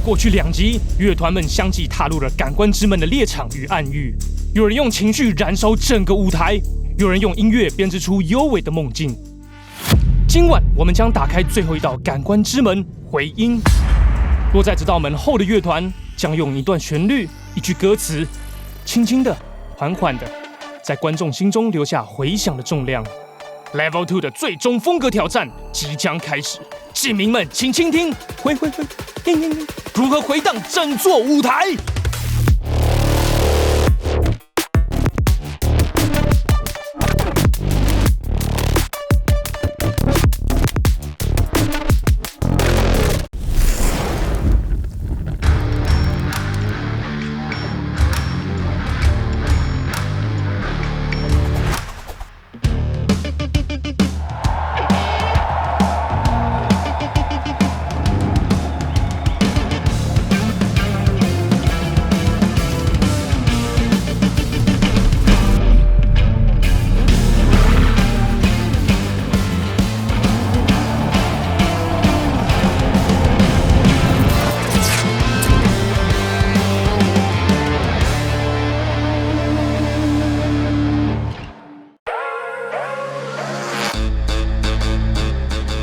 过去2集，乐团们相继踏入了感官之门的猎场与暗域。有人用情绪燃烧整个舞台，有人用音乐编织出幽微的梦境。今晚我们将打开最后一道感官之门——回音。落在这道门后的乐团将用一段旋律、一句歌词，轻轻的、缓缓的，在观众心中留下回响的重量。Level 2的最终风格挑战即将开始，市民们请倾听，如何回荡整座舞台。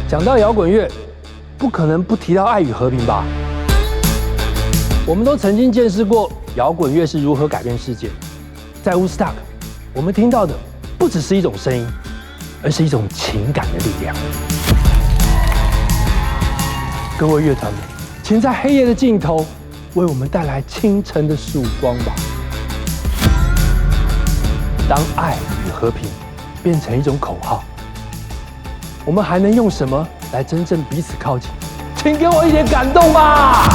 讲到摇滚乐，不可能不提到爱与和平吧？我们都曾经见识过摇滚乐是如何改变世界。在 Woodstock， 我们听到的不只是一种声音，而是一种情感的力量。各位乐团们，请在黑夜的尽头为我们带来清晨的曙光吧。当爱与和平变成一种口号，我们还能用什么来真正彼此靠近？请给我一点感动吧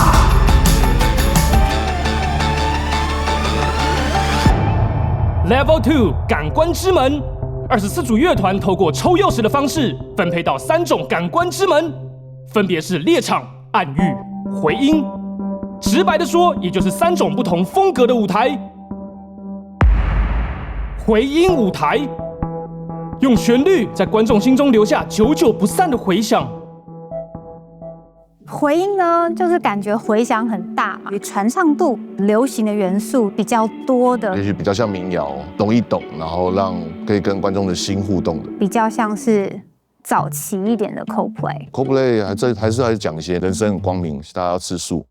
！Level 2感官之门，24组乐团透过抽钥匙的方式分配到3种感官之门，分别是猎场、暗域、回音。直白的说，也就是3种不同风格的舞台。回音舞台。用旋律在观众心中留下久久不散的回响。回音呢，就是感觉回响很大嘛，传唱度、流行的元素比较多的，也许比较像民谣，懂一懂，然后让可以跟观众的心互动的，比较像是早期一点的 Coldplay。Coldplay 还是讲一些人生很光明，大家要吃素。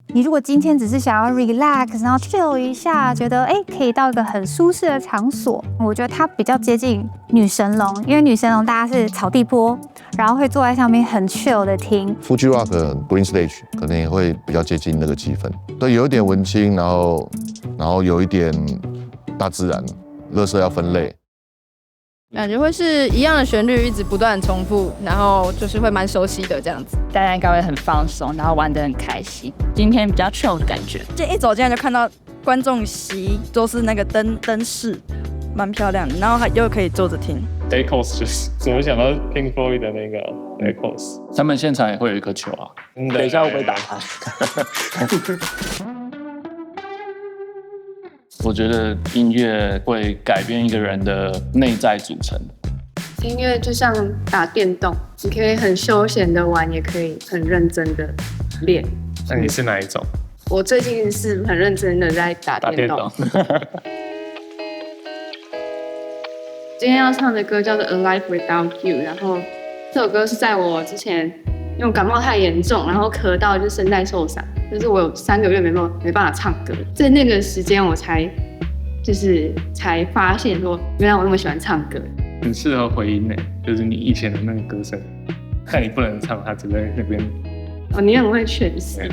你如果今天只是想要 relax， 然后 chill 一下，觉得可以到一个很舒适的场所，我觉得它比较接近女神龙，因为女神龙大家是草地坡，然后会坐在上面很 chill 的听。Fuji Rock、Green Stage 可能也会比较接近那个气氛，对，有一点文青，然后有一点大自然，垃圾要分类。感觉会是一样的旋律，一直不断重复，然后就是会蛮熟悉的这样子。大家应该会很放松，然后玩得很开心。今天比较 chill 的感觉。就一走进来就看到观众席都是那个灯饰，蛮漂亮的，然后又可以坐着听。Echoes 就是我想到 Pink Floyd 的那个 Echoes， 他们现场也会有一颗球啊。等一下会不会打他？我觉得音乐会改变一个人的内在组成。音乐就像打电动，你可以很休闲的玩，也可以很认真的练。那你是哪一种？我最近是很认真的在打电动。今天要唱的歌叫做《A Life Without You》，然后这首歌是在我之前因为感冒太严重，然后咳到就声带受伤，就是我有3个月没办法唱歌，在那个时间我才发现说，原来我那么喜欢唱歌。很适合回音呢，就是你以前的那个歌声，但你不能唱，它只在那边。哦，你很会诠释。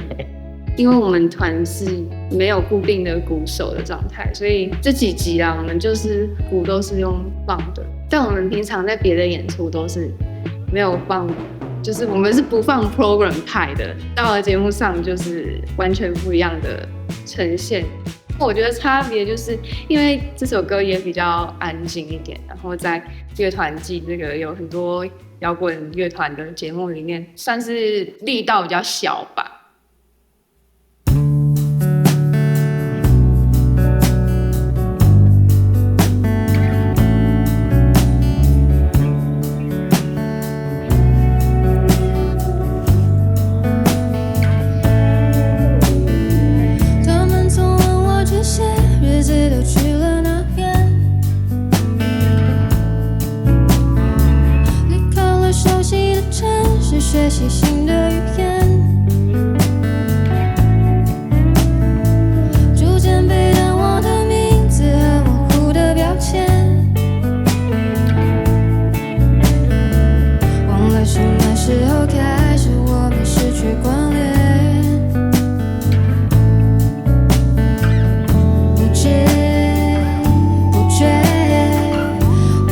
因为我们团是没有固定的鼓手的状态，所以这几集啊，我们就是鼓都是用放的，但我们平常在别的演出都是没有放，就是我们是不放 program 派的，到了节目上就是完全不一样的呈现。我觉得差别就是因为这首歌也比较安静一点，然后在乐团季这个有很多摇滚乐团的节目里面，算是力道比较小吧。学习新的语言，逐渐被淡忘的名字和模糊的标签，忘了什么时候开始我们失去关联，不知不觉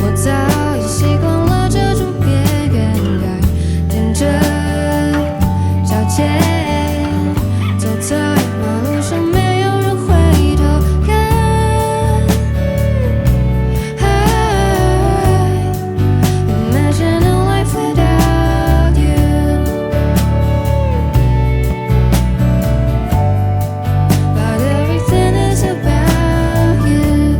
我早已习惯了这种边缘感，踮着脚尖走在马路上，没有人回头看。Imagine a life without you, but everything is about you.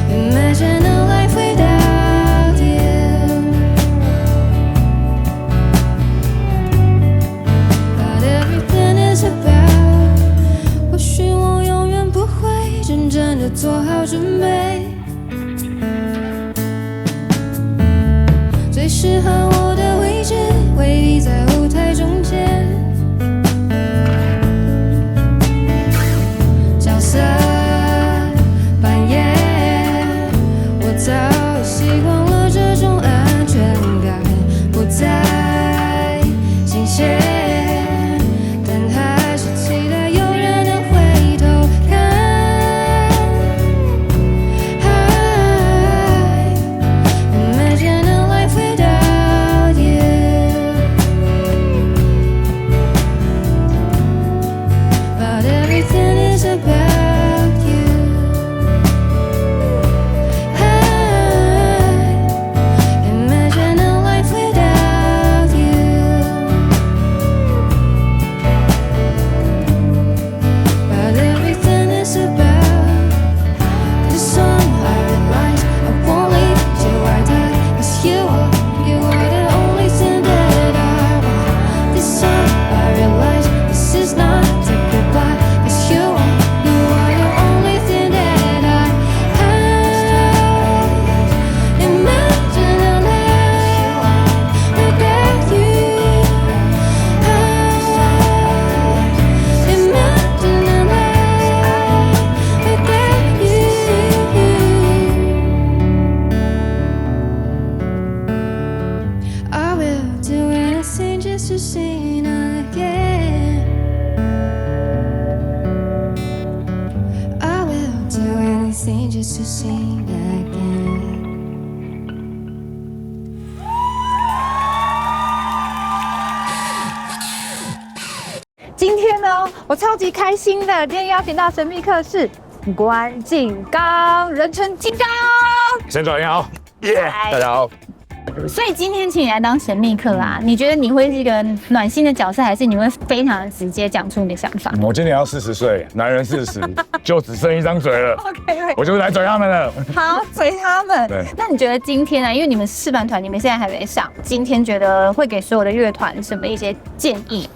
Imagine a life without you, but everything is about. 或许我永远不会真正的做好准备，最适合我的位置未必在舞台中间，角色扮演，我早已习惯了这种安全感，不再新鲜，但还是期待有人能回头看。Imagine a life without you, but everything is about you. Imagine a life without you, but everything is about. The song I realize I won't leave till I die, 'cause you are the only thing that I want. This song I realize this is not a goodbye, 'cause you are the only thing that I have. Imagine a life without you. Imagine a life without you. I will do anything just to see you again. I will do anything just to see you again. 今天呢，我超级开心的，今天邀请到神秘客是关敬刚，人称金刚。沈总你好，嗨大家好。所以今天请你来当神秘客啊，你觉得你会是一个暖心的角色，还是你会非常的直接讲出你的想法我今年要40岁，男人40，就只剩一张嘴了。 ？OK， 我就是来嘴他们了。好，随他们对。那你觉得今天呢？因为你们示范团，你们现在还没上，今天觉得会给所有的乐团什么一些建议？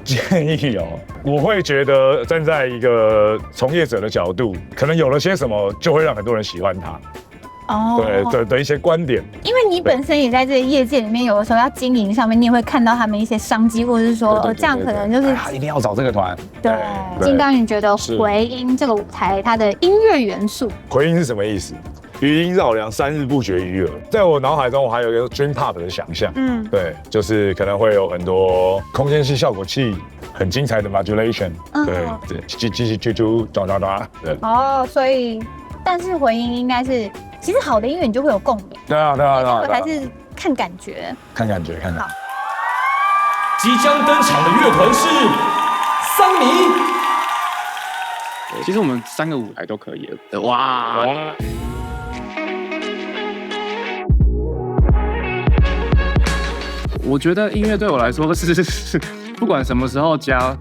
建议哦，我会觉得站在一个从业者的角度，可能有了些什么，就会让很多人喜欢他。哦，对的一些观点。因为你本身也在这个业界里面，有的时候要经营上面，你也会看到他们一些商机，或者是说，这样可能就是一定要找这个团。对。金刚，你觉得回音这个舞台它的音乐元素？回音是什么意思？余音绕梁，3日不绝于耳。在我脑海中，我还有一个 dream pop 的想象，对，就是可能会有很多空间系效果器，很精彩的 modulation，对，叽喳，对。哦，所以，但是回音应该是，其实好的音乐你就会有共鸣。对啊，还是看感觉。看感觉。即将登场的乐团是桑尼。其实我们3个舞台都可以了。哇！我觉得音乐对我来说是不管什么时候加，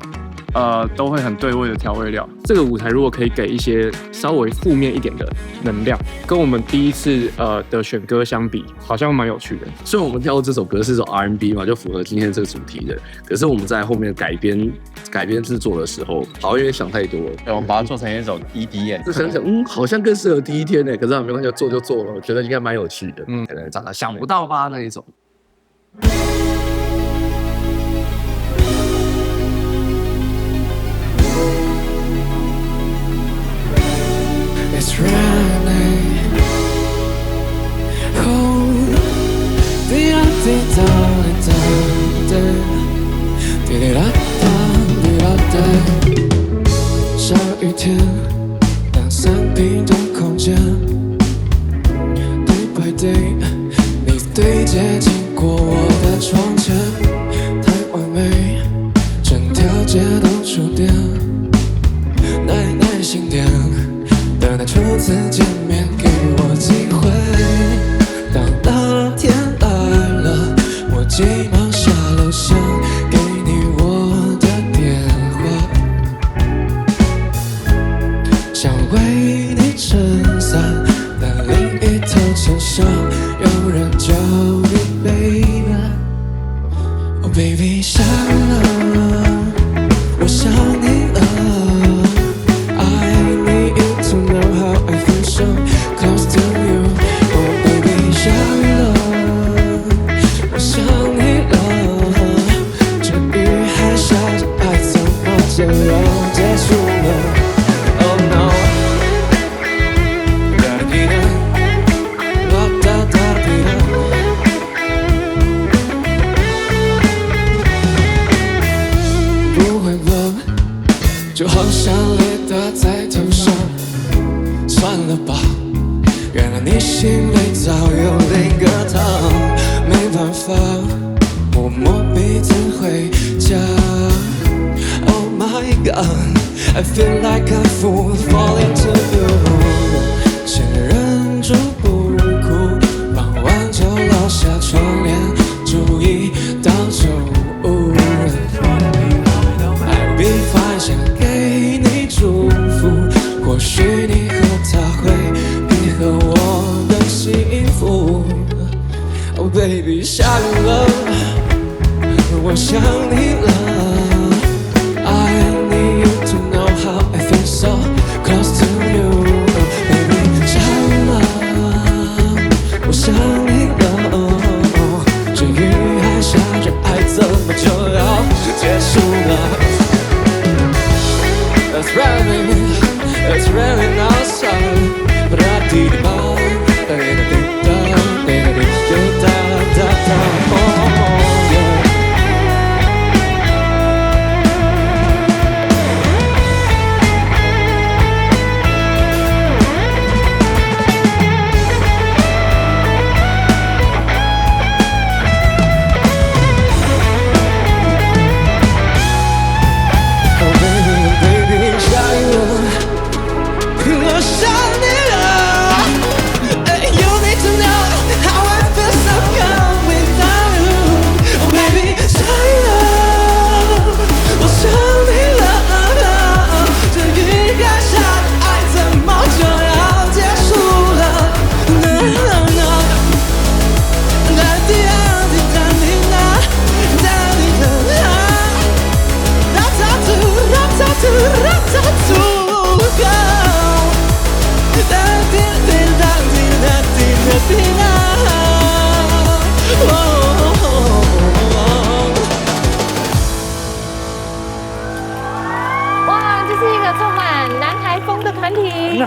都会很对味的调味料。这个舞台如果可以给一些稍微负面一点的能量，跟我们第一次的选歌相比，好像蛮有趣的。虽然我们挑这首歌是首 R&B 嘛，就符合今天这个主题的，可是我们在后面改编制作的时候，好像有点想太多了。对，我们把它做成一首 EDM， 就想好像更适合第一天呢，可是没关系，做就做了，我觉得应该蛮有趣的。长得想不到吧那一种。It's raining. Oh, da da da da. 下雨天，2-3平的空间 ，Day by day， 你对接经过我的窗前，太完美，整条街都触电，耐心点。等待初次见面，给我机会。当那天来了，我急忙下楼想给你我的电话，想为你撑伞，但另一头车上有人叫你 baby。Oh baby， 想了，我想你了。Close to you, oh baby， 想了，我想你了，这雨还下着，爱怎么就要结束了 ？Oh no， 哒滴哒，啦哒哒滴哒，不会了，就好像雷打在头上，算了吧。原来你心里早有另个他，没办法，我摸鼻子回家。Oh my god， I feel like a fool falling to you。先忍住不哭，傍晚就落下窗帘，注意到周五。I'll be fine， 想给你祝福，或许你和他会。和我的幸福 ，Oh baby， 想了，我想你了。I need you to know how I feel so close to you， baby， 想了，我想你了。这雨还下着，爱怎么就要结束了 ？It's raining, it's raining outside。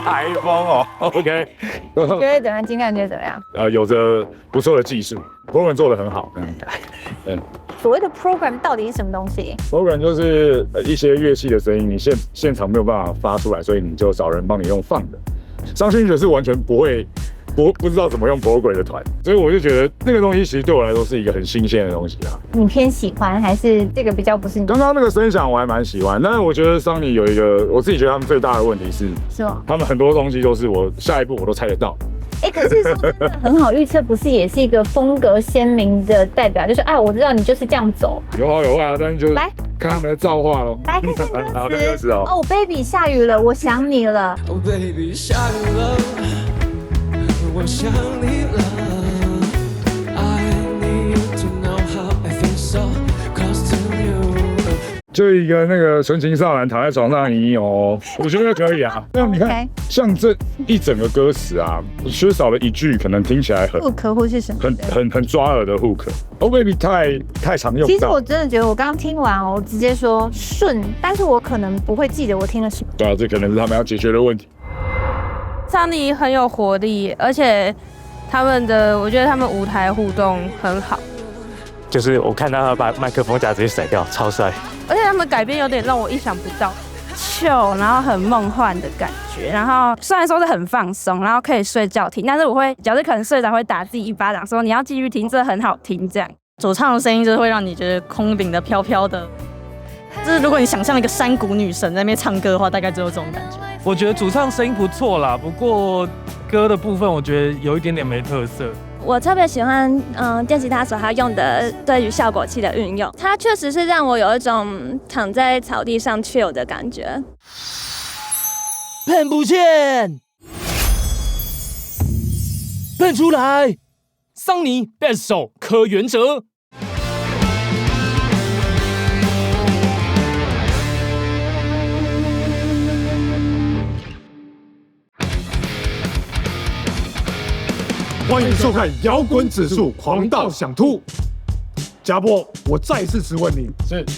台风哦 ，OK。觉得怎样？今天感觉怎么样？有着不错的技术 ，program 做得很好。所谓的 program 到底是什么东西 ？program 就是一些乐器的声音，你现场没有办法发出来，所以你就找人帮你用放的。伤心学是完全不知道怎么用 program 的团，所以我就觉得那个东西其实对我来说是一个很新鲜的东西啊。你偏喜欢还是这个比较不是你？刚刚那个声响我还蛮喜欢，但是我觉得桑尼有一个，我自己觉得他们最大的问题是吗？他们很多东西都是我下一步我都猜得到。可是说真的很好预测，不是也是一个风格鲜明的代表？就是我知道你就是这样走。有好有坏啊，但是就是来看他们的造化喽。来看看歌词。好，看歌词哦。哦，baby， 下雨了，我想你了。Oh baby， 下雨了，我想你了。I need to know how I feel so close to you。就一个那个纯情少男躺在床上你哦，我觉得可以啊。那你看，像这一整个歌词啊，缺少了一句，可能听起来很 hook 或是什么很抓耳的 hook。Oh baby 太常用到。其实我真的觉得，我刚刚听完我直接说顺，但是我可能不会记得我听了什么。对啊，这可能是他们要解决的问题。桑尼很有活力，而且我觉得他们舞台互动很好。就是我看到他把麦克风架直接甩掉，超帅。而且他们改编有点让我意想不到，chill，然后很梦幻的感觉。然后虽然说是很放松，然后可以睡觉听，但是我会，假设可能睡着会打自己一巴掌，说你要继续听，这很好听。这样主唱的声音就是会让你觉得空灵的、飘飘的。就是如果你想象一个山谷女神在那边唱歌的话，大概只有这种感觉。我觉得主唱声音不错啦，不过歌的部分我觉得有一点点没特色。我特别喜欢电吉他手他用的对于效果器的运用，它确实是让我有一种躺在草地上 chill 的感觉。喷不见，喷出来！桑尼贝斯手柯元哲。欢迎收看《摇滚指数狂到想吐》。家波，我再次质问你，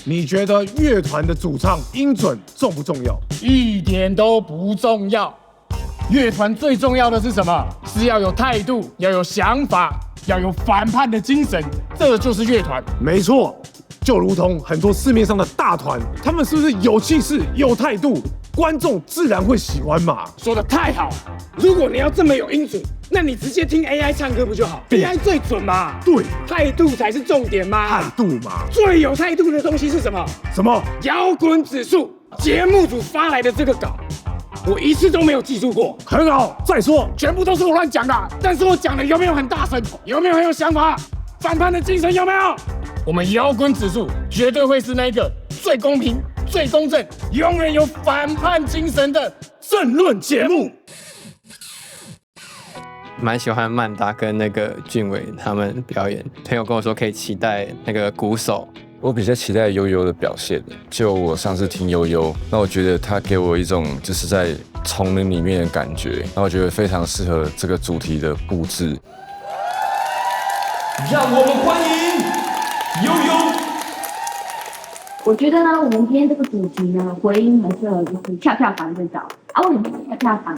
你觉得乐团的主唱音准重不重要？一点都不重要。乐团最重要的是什么？是要有态度，要有想法，要有反叛的精神，这就是乐团。没错，就如同很多市面上的大团，他们是不是有气势、有态度？观众自然会喜欢嘛。说得太好！如果你要这么有音准，那你直接听 AI 唱歌不就好 ？AI 最准嘛。对，态度才是重点嘛。态度嘛。最有态度的东西是什么？什么？摇滚指数节目组发来的这个稿，我一次都没有记住过。很好，再说，全部都是我乱讲的。但是我讲的有没有很大声？有没有很有想法？反叛的精神有没有？我们摇滚指数绝对会是那个最公平、最公正、永远有反叛精神的政论节目。蛮喜欢曼达跟那个俊伟他们表演，朋友跟我说可以期待那个鼓手。我比较期待悠悠的表现。就我上次听悠悠，那我觉得他给我一种就是在丛林里面的感觉，那我觉得非常适合这个主题的布置。让我们欢迎悠悠。我觉得呢，我们今天这个主题呢，回音很适合就是跳跳房这招啊。为什么跳跳房？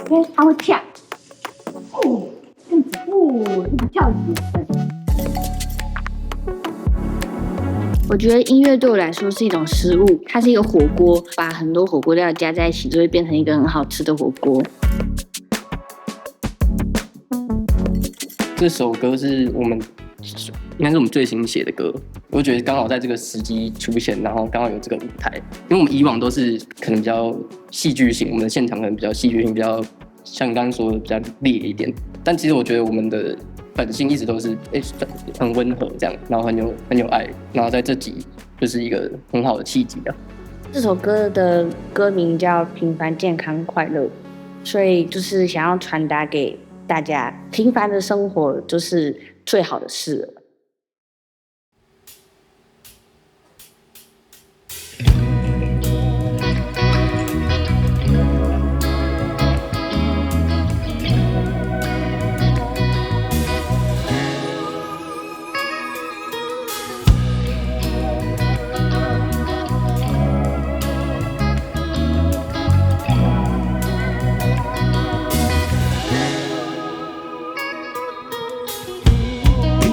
因为它会跳，这样子，一直跳一直我觉得音乐对我来说是一种食物，它是一个火锅，把很多火锅料加在一起，就会变成一个很好吃的火锅。这首歌是我们应该是我们最新写的歌，我觉得刚好在这个时机出现，然后刚好有这个舞台，因为我们以往都是可能比较戏剧性，我们的现场可能比较戏剧性，比较像你刚刚说的比较烈一点，但其实我觉得我们的本性一直都是很温和这样，然后很有爱，然后在这集就是一个很好的契机啊。这首歌的歌名叫《平凡、健康、快乐》，所以就是想要传达给大家，平凡的生活就是最好的事了。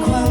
狂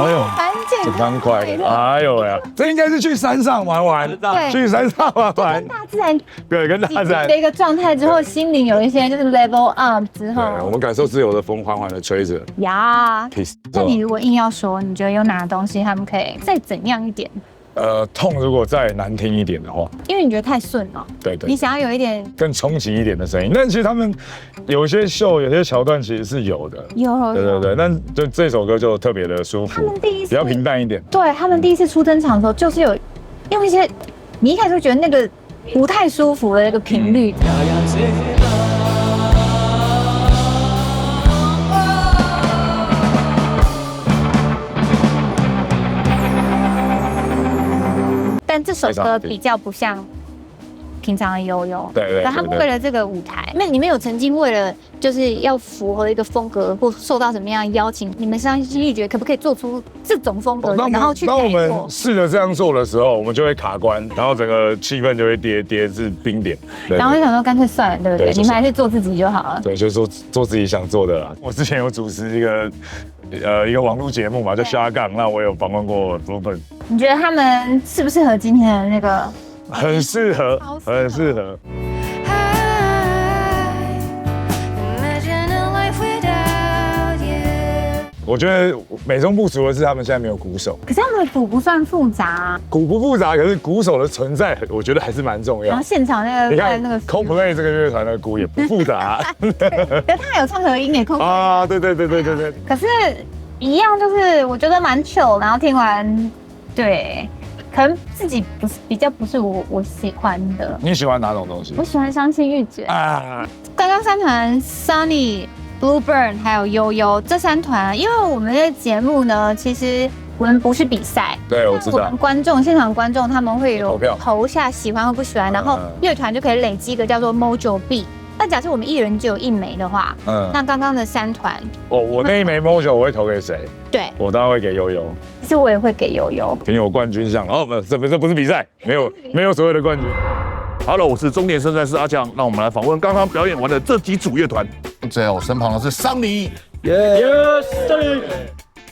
哎呦，蛮简蛮快的，哎呦呀，这应该是去山上玩玩，对去山上玩玩，大自然对，跟大自然的一个状态之后，心灵有一些就是 level up 之后，我们感受自由的风缓缓的吹着。呀。 Peace 那你如果硬要说，你觉得有哪个东西他们可以再怎样一点？痛如果再难听一点的话，因为你觉得太顺了，对对，你想要有一点更冲击一点的声音。但其实他们有些秀、有些桥段其实是有的，有对对对。但就这首歌就特别的舒服，比较平淡一点。对他们第一次初登场的时候，就是有用一些你一开始会觉得那个不太舒服的那个频率。但这首歌比较不像平常的悠悠，对，他们为了这个舞台，那你们有曾经为了就是要符合一个风格或受到什么样的邀请，你们相信玉觉得可不可以做出这种风格，然后去改当我们过？试着这样做的时候，我们就会卡关，然后整个气氛就会跌至冰点。然后就想说干脆算了，对不对？对你们还是做自己就好了。对，就是做自己想做的啦。我之前有主持一个网络节目嘛，叫下杠，那我有访问过 Bluebird。你觉得他们适不适合今天的那个？很适合，很适合。我觉得美中不足的是，他们现在没有鼓手。可是他们的鼓不算复杂啊，鼓不复杂，可是鼓手的存在，我觉得还是蛮重要。然后现场那个，你看那个 Coldplay 这个乐团的鼓也不复杂，可他有唱和音也 Coldplay 啊，对。可是，一样就是我觉得蛮 chill， 然后听完，对，可能自己比较不是我喜欢的。你喜欢哪种东西？我喜欢伤心欲绝啊。刚刚三团 Sunny、Bluebird 还有悠悠这三团，因为我们的节目呢，其实我们不是比赛，对，我知道。我们观众现场观众他们会有投下喜欢或不喜欢，然后乐团就可以累积一个叫做 Mojo B。那假设我们一人只有1枚的话，那刚刚的三团，我那一枚 Mojo 我会投给谁？对，我当然会给悠悠。其实我也会给悠悠，给你有冠军相。哦，这不是比赛，没有所谓的冠军。Hello， 我是中年生战士阿酱，让我们来访问刚刚表演完的这几组乐团。在我身旁的是桑尼，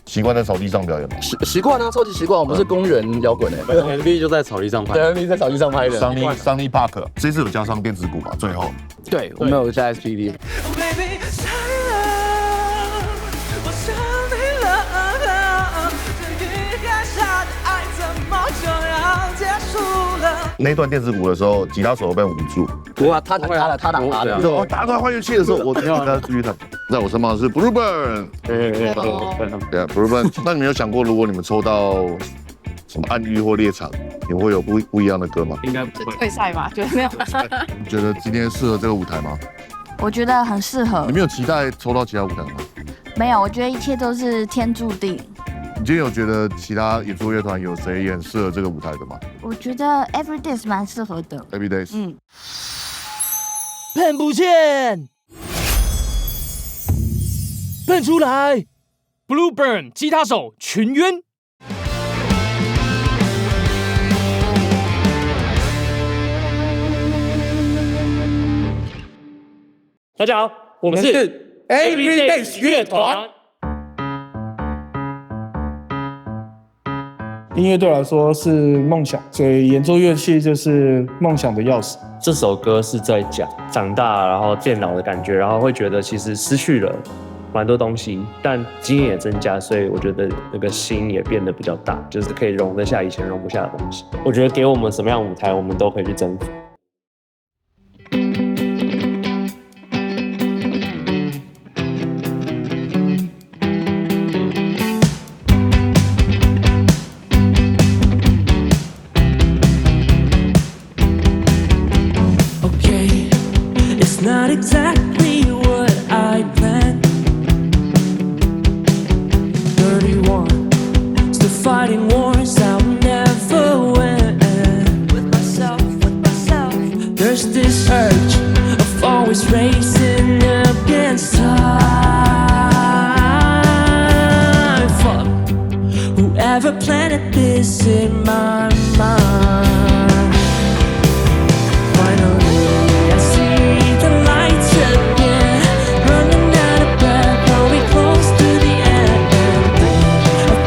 习惯在草地上表演吗？习惯啊，超级习惯。我们是公园摇滚MV 就在草地上拍。对 ，MV 在草地上拍的。Sunny Park， 这次有加上电子鼓嘛？最后，对，我们有加 SPD。那段电子鼓的时候，吉他手被捂住。不啊，他打他的。我打出来换乐器的时候，我要他继续弹。在我身旁的是 Bluebird， 对 Bluebird。那你们有想过，如果你们抽到什么暗域或猎场，你们会有不一样的歌吗？应该不会。退赛吧？觉得没有。你觉得今天适合这个舞台吗？我觉得很适合。你们有期待抽到其他舞台吗？没有，我觉得一切都是天注定。你今天有觉得其他演出乐团有谁也很适合这个舞台的吗？我觉得 Everydays 蛮适合的。Everydays。喷不见，喷出来。Bluebird 吉他手群渊。大家好，我们是 Everydays 乐团。音乐对我来说是梦想，所以演奏乐器就是梦想的钥匙。这首歌是在讲长大然后变老的感觉，然后会觉得其实失去了蛮多东西，但经验也增加，所以我觉得那个心也变得比较大，就是可以容得下以前容不下的东西。我觉得给我们什么样的舞台，我们都可以去征服。Not exactly what I planned. 31, still fighting wars I'll never win. With myself. There's this urge of always racing against time. Fuck whoever planted this in my mind. Running out of breath, are we close to the end of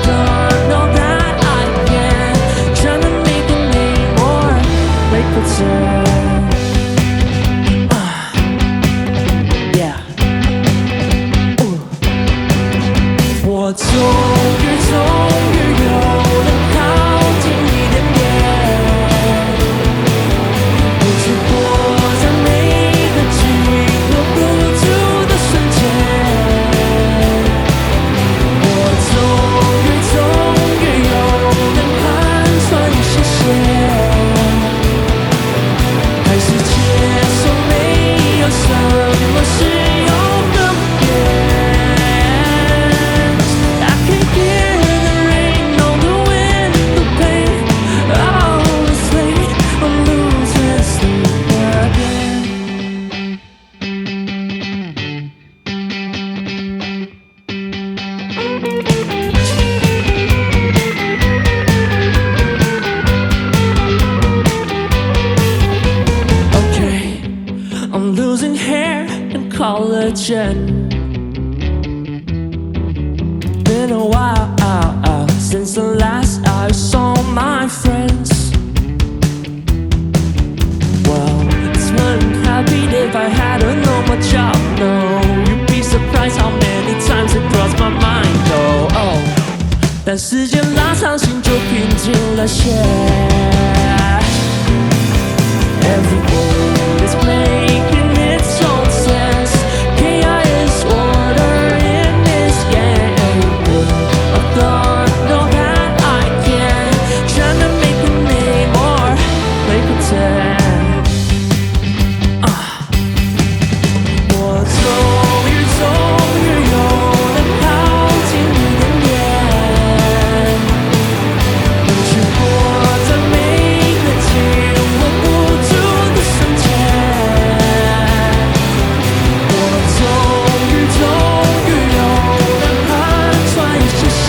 fortune. Been a while since the last I saw my friends. Well, this wouldn't have been if I had a normal job. No, you'd be surprised how many times it crossed my mind. Oh, 但时间拉长，心就平静了些。Every word is making its own sense. Chaos order in this game. I don't know that I can. Trying to make a name or play pretend. 我终于有了靠近你的脸，能去活在每个紧握不住的瞬间。我终于有了看穿一些线，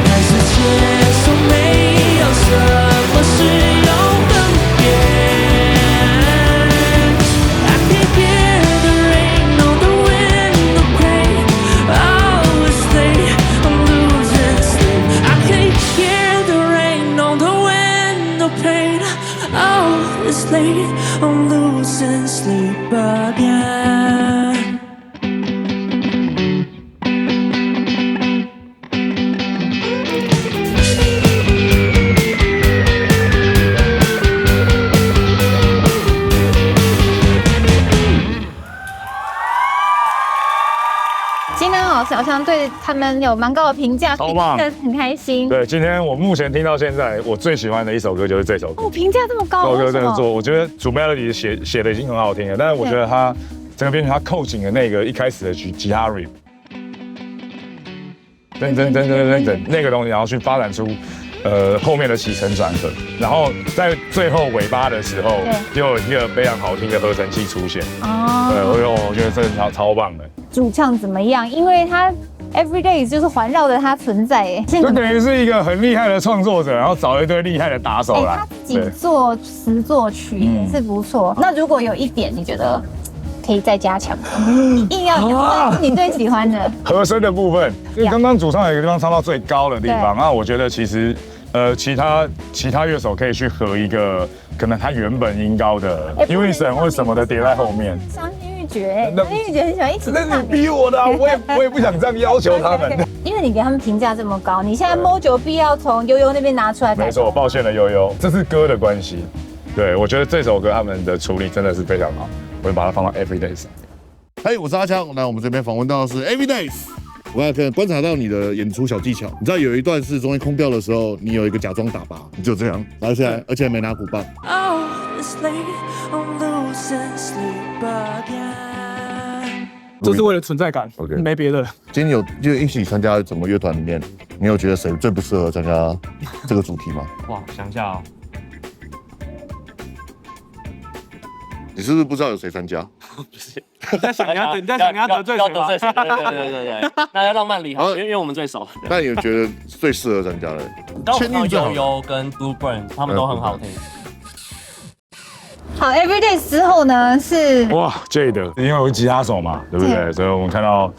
开始接受没有什么是永恒不变。I can hear the rain on the window pane. Oh, it's late, I'm losing sleep. I can hear the rain on the window pane. Oh, it's late, I'm losing sleep again. 金刚老师好像对他们有蛮高的评价，超棒听得很开心。对，今天我目前听到现在，我最喜欢的一首歌就是这首歌。哦，评价这么高，这首歌为什么真的做，我觉得主 melody 写的已经很好听了，但是我觉得他整个编曲他扣紧了那个一开始的吉他 riff， 噔那个东西，然后去发展出后面的起承转合，然后在最后尾巴的时候，就有一个非常好听的合成器出现。哦，对，我觉得这超棒的。主唱怎么样？因为他 Everyday 就是环绕着他存在，哎，就等于是一个很厉害的创作者，然后找一堆厉害的打手来。他自己做词作曲也是不错。那如果有一点你觉得可以再加强，硬要有你最喜欢的和声的部分，因为刚刚主唱有一个地方唱到最高的地方，那我觉得其实其他乐手可以去合一个可能他原本音高的 unison 或什么的叠在后面。伤心欲绝，伤心欲绝很喜欢一起唱。那你逼我的啊，我也不想这样要求他们。因为你给他们评价这么高，你现在 Mojo B 要从悠悠那边拿出来。没错，抱歉了悠悠，这是歌的关系。对，我觉得这首歌他们的处理真的是非常好，我会把它放到 Everydays 上。嘿，我是阿强，来我们这边访问到的是 Everydays。我还可以观察到你的演出小技巧，你知道有一段是中间空调的时候，你有一个假装打靶，你就这样拿下来，而且没拿鼓棒。Oh, it's late, I'm losing sleep again. 这是为了存在感，没别的。今天就一起参加整个乐团里面，你有觉得谁最不适合参加这个主题吗？哇，想一下哦。你是不是不知道有谁参加？不是，你在想你要得罪谁吗？对，那要让曼里好，因为我们最熟。那你有觉得最适合参加的？签运悠悠跟 Blueburn 他们都很好听。好 ，Everyday 之后呢是哇 Jade， 因为有吉他手嘛，对不对？所以我们看到，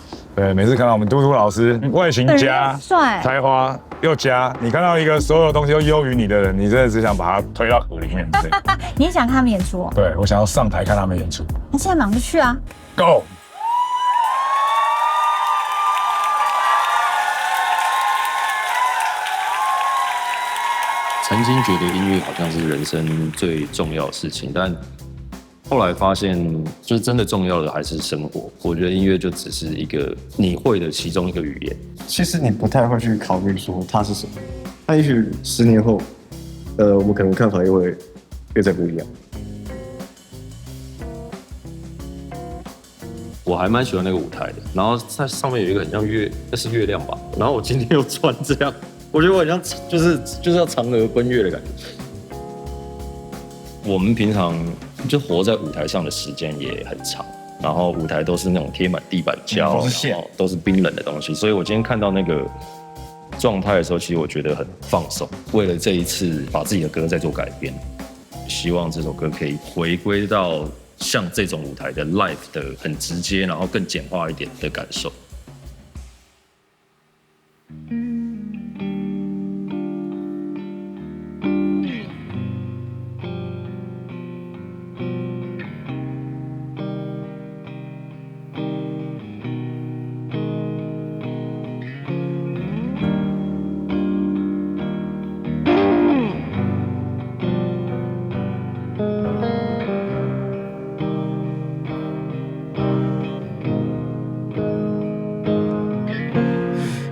每次看到我们嘟嘟老师外形佳，帅，才华又佳，你看到一个所有东西都优于你的人，你真的只想把他推到河里面。你想看他们演出？对，我想要上台看他们演出。那现在马上就去啊 ！Go！ 曾经觉得音乐好像是人生最重要的事情，但后来发现，就是真的重要的还是生活。我觉得音乐就只是一个你会的其中一个语言。其实你不太会去考虑说它是什么，那也许10年后，我们可能看法又再不一样。我还蛮喜欢那个舞台的，然后在上面有一个很像那是月亮吧，然后我今天又穿这样。我觉得我很像就是要嫦娥奔月的感觉。我们平常就活在舞台上的时间也很长，然后舞台都是那种贴满地板胶，然后都是冰冷的东西，所以我今天看到那个状态的时候，其实我觉得很放松。为了这一次把自己的歌再做改编，希望这首歌可以回归到像这种舞台的 live 的很直接，然后更简化一点的感受。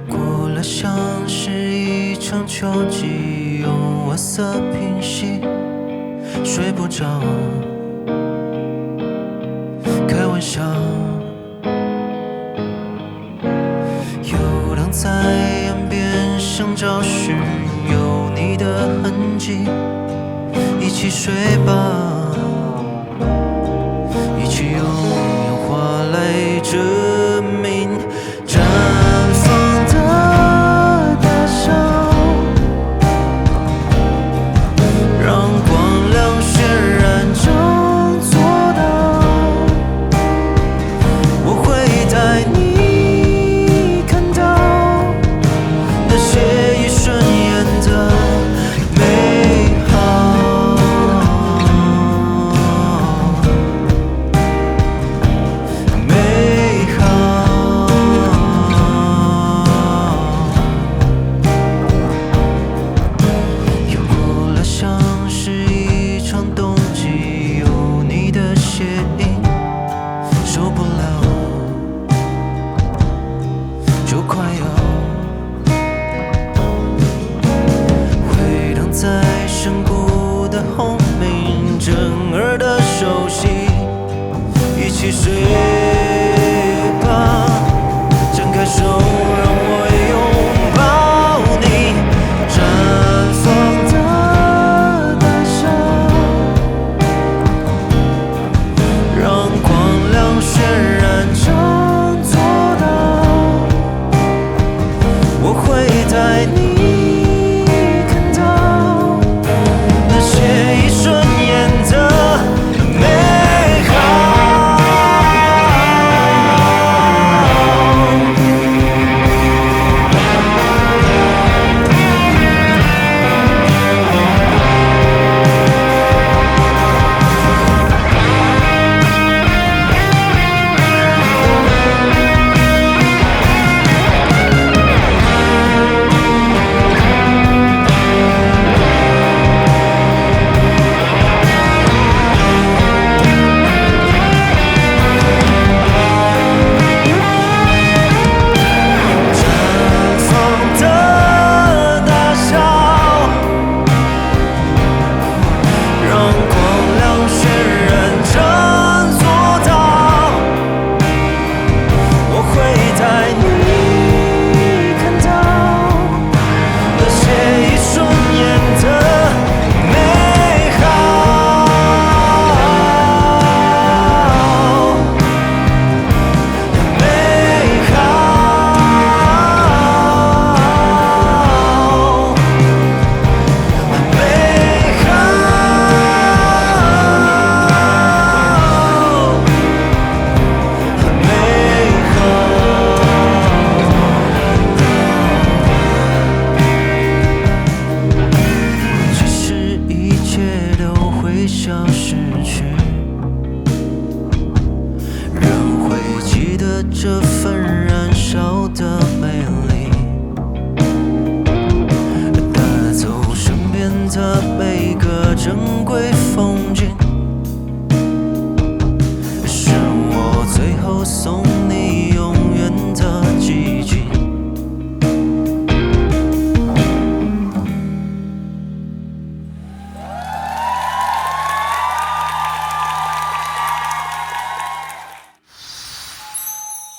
过了像是一场秋季，有晚色平息，睡不着，开玩笑，游荡在岸边，想找寻有你的痕迹，一起睡吧，一起用烟花来证明绽放的大笑，让光亮渲染中做到，我会带你看到那些一瞬间的美好，美好。又过了像是一场冬季，有你的鞋印，受不了就快要回荡在深谷的轰鸣，震耳的熟悉，一起睡吧，张开手让我拥抱你，绽放的大笑，让光亮渲染中做到，我会带你看到那些一瞬间的美好。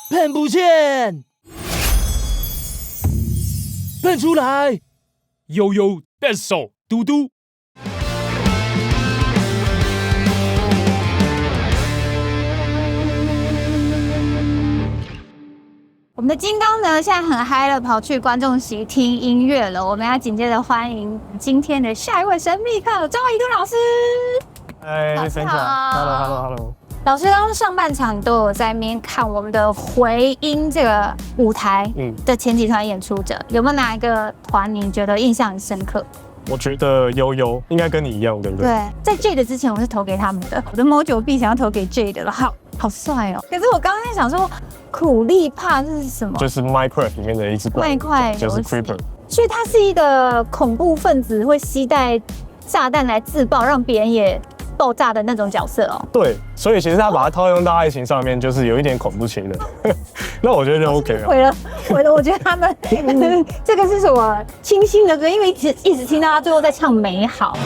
喷不见，喷出来，悠悠 best 手嘟嘟。我们的金刚呢，现在很嗨了，跑去观众席听音乐了。我们要紧接着欢迎今天的下一位神秘客张怡敦老师。哎，老师好 Hello。老师，刚刚上半场都有在那边看我们的回音这个舞台的前几团演出者，有没有哪一个团你觉得印象很深刻？我觉得悠悠应该跟你一样，对不对？对，在 Jade 之前我是投给他们的，我的某9币想要投给 Jade 了，好帅哦！可是我刚刚在想说，苦力怕这是什么？就是 Minecraft 里面的一只怪，就是 Creeper。所以他是一个恐怖分子，会携带炸弹来自爆，让别人也爆炸的那种角色哦。对，所以其实他把它套用到爱情上面，就是有一点恐怖情人。那我觉得就 OK 了。毁了，我觉得他们这个是我清新的歌，因为一直听到他最后在唱美好。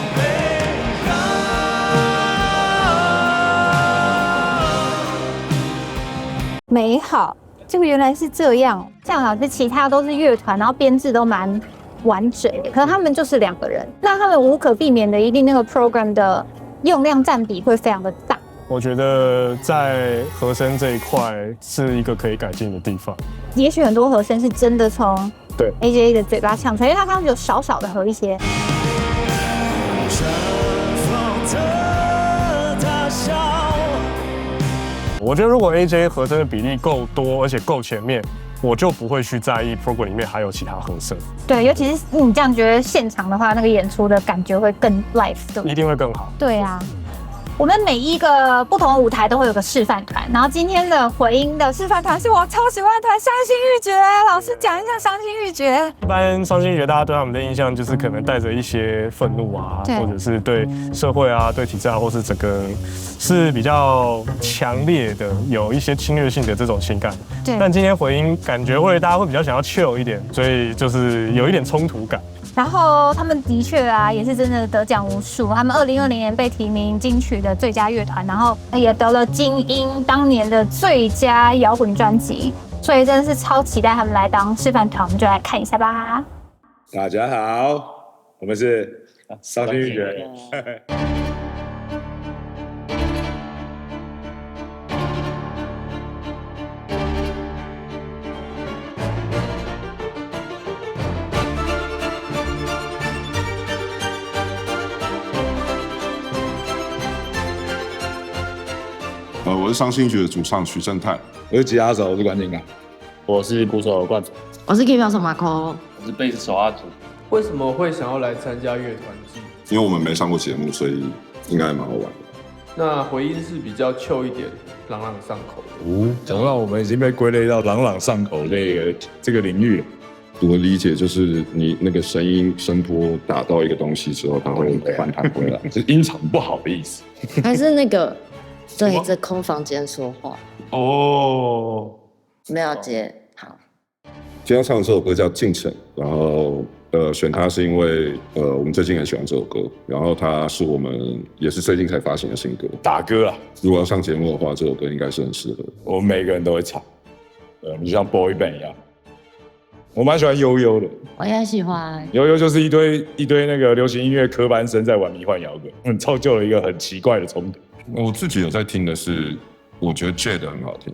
美好，这个原来是这样。像老师其他都是乐团，然后编制都蛮完整的，可是他们就是2个人，那他们无可避免的一定那个 program 的用量占比会非常的大。我觉得在和声这一块是一个可以改进的地方。也许很多和声是真的从对 AJ 的嘴巴唱出来，因为他刚刚有少少的和一些。我觉得如果 AJ 和声的比例够多，而且够前面，我就不会去在意 program 里面还有其他和声。对，尤其是你这样觉得现场的话，那个演出的感觉会更 live， 对不对？一定会更好。对啊。我们每一个不同的舞台都会有个示范团，然后今天的回音的示范团是我超喜欢的团伤心欲绝。老师讲一下伤心欲绝。一般伤心欲绝，大家对他们的印象就是可能带着一些愤怒啊，或者是对社会啊、对体制啊，或是整个是比较强烈的，有一些侵略性的这种情感。对。但今天回音感觉大家会比较想要 chill 一点，所以就是有一点冲突感。然后他们的确啊，也是真的得奖无数。他们2020年被提名金曲的最佳乐团，然后也得了金鹰当年的最佳摇滚专辑，所以真的是超期待他们来当示范团，我们就来看一下吧。大家好，我们是伤心欲绝。我是伤心欲绝的主唱许正泰，我是吉他手，我是关敬刚，我是鼓手冠祖，我是 keyboard 手马扣，我是贝斯手阿祖。为什么会想要来参加乐团季？因为我们没上过节目，所以应该蛮好玩的。那回音是比较 chill 一点，朗朗上口的。哦，讲到我们已经被归类到朗朗上口这个领域。我理解就是你那个声波打到一个东西之后，它会反弹回来，是音场不好的意思。还是那个对着空房间说话哦，没有接好。今天要唱的这首歌叫《进城》，然后选它是因为我们最近很喜欢这首歌，然后它是我们也是最近才发行的新歌。打歌啊，如果要上节目的话，这首歌应该是很适合。我们每个人都会唱，你就像 boy band 一样。我蛮喜欢悠悠的，我也喜欢。悠悠就是一堆那个流行音乐科班生在玩迷幻摇滚，造就了一个很奇怪的冲突。我自己有在听的是，我觉得 Jade 很好听。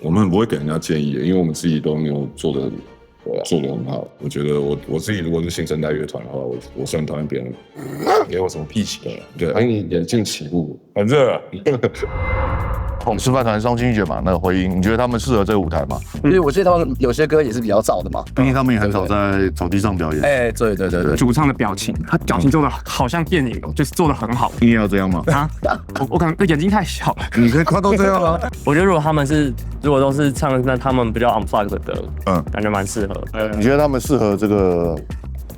我们很不会给人家建议，因为我们自己都没有做得很好。我觉得我自己如果是新生代乐团的话，我是很讨厌别人给我什么屁起的。对，欢迎眼镜起雾，很热。示范团伤心欲绝嘛，那个回音，你觉得他们适合这个舞台吗？因为我觉得他们有些歌也是比较早的嘛，毕竟他们也很少在草地上表演。哎，对。主唱的表情，他表情做的好像电影哦，就是做的很好。一定要这样吗？啊，我可能眼睛太小了。你可以他都这样啊。我觉得如果都是唱那他们比较 unplugged 的歌，感觉蛮适合。你觉得他们适合这个？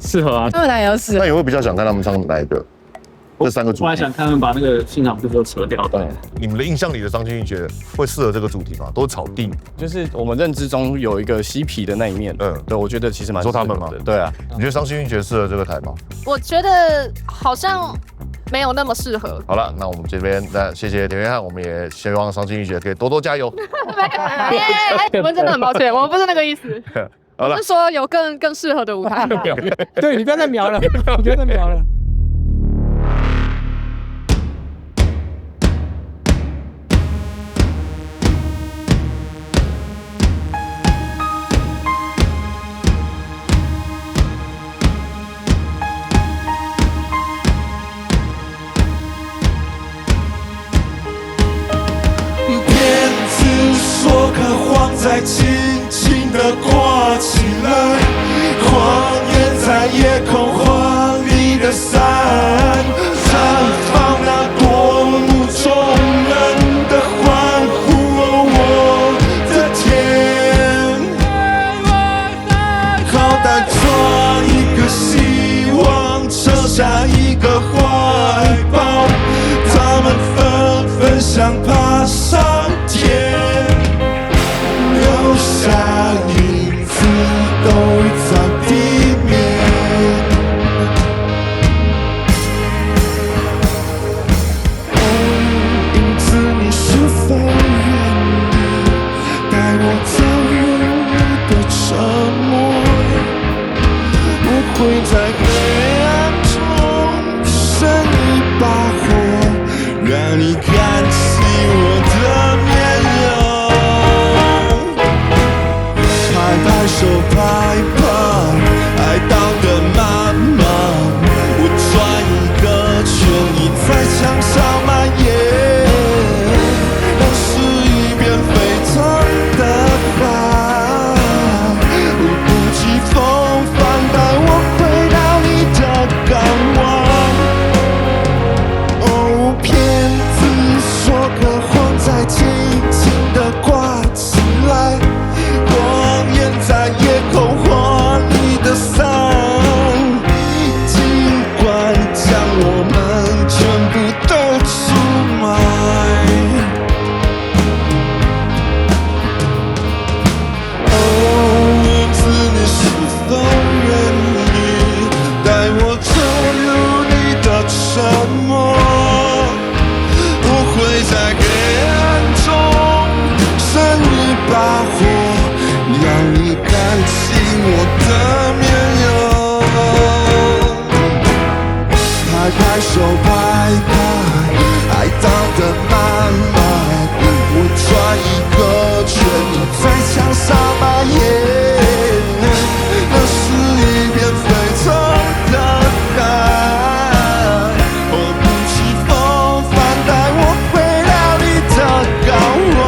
适合啊，他们当然要适合。那你会比较想看他们唱哪一个？这3个主题，我还想看他们把那个现场部分都扯掉。你们的印象里的伤心欲绝会适合这个主题吗？都是草地，就是我们认知中有一个嬉皮的那一面。对，我觉得其实蛮适合的。说他们吗？对啊，你觉得伤心欲绝适合这个台吗？我觉得好像没有那么适合。好了，那我们这边谢谢田约翰，我们也希望伤心欲绝可以多多加油。我们真的很抱歉，我们不是那个意思。我是说有更适合的舞台。对，你不要再瞄了，你不要再瞄了。再轻轻地挂起来，谎言在夜空画你的伞，绽放那夺目众人的欢呼。我的天，口袋装一个希望，扯下一个怀抱，他们纷纷想爬上天，留下影子都在地面。哦，影子，你是否愿意带我走入你的沉默？我会在黑暗中生一把火，让你看清我的面容。拍拍手，拍拍，爱荡得慢慢，我转一个圈，你在墙上蔓延，那是一片沸腾的海，我不计风帆带我回到你的港湾。哦，骗子说个谎，再轻轻地挂起来，谎言在夜空画你的伞，尽管将我们全部都出卖。哦，影子，你是否愿意带我走入你的沉默？我会在黑暗中生一把火，让你看清我的面容。拍拍手，拍拍，爱荡得慢慢，我转一个圈，你在墙上蔓延，那是一片沸腾的海，我不计风帆带我回到你的港湾。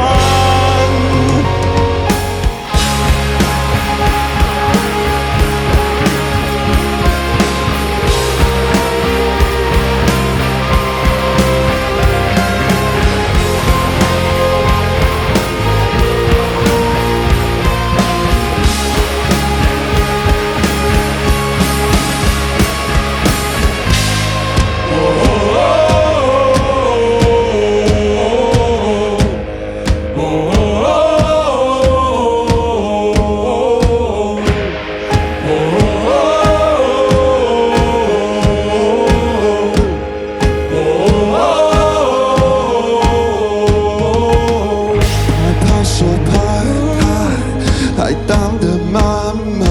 拍拍手，拍拍，爱荡得慢慢，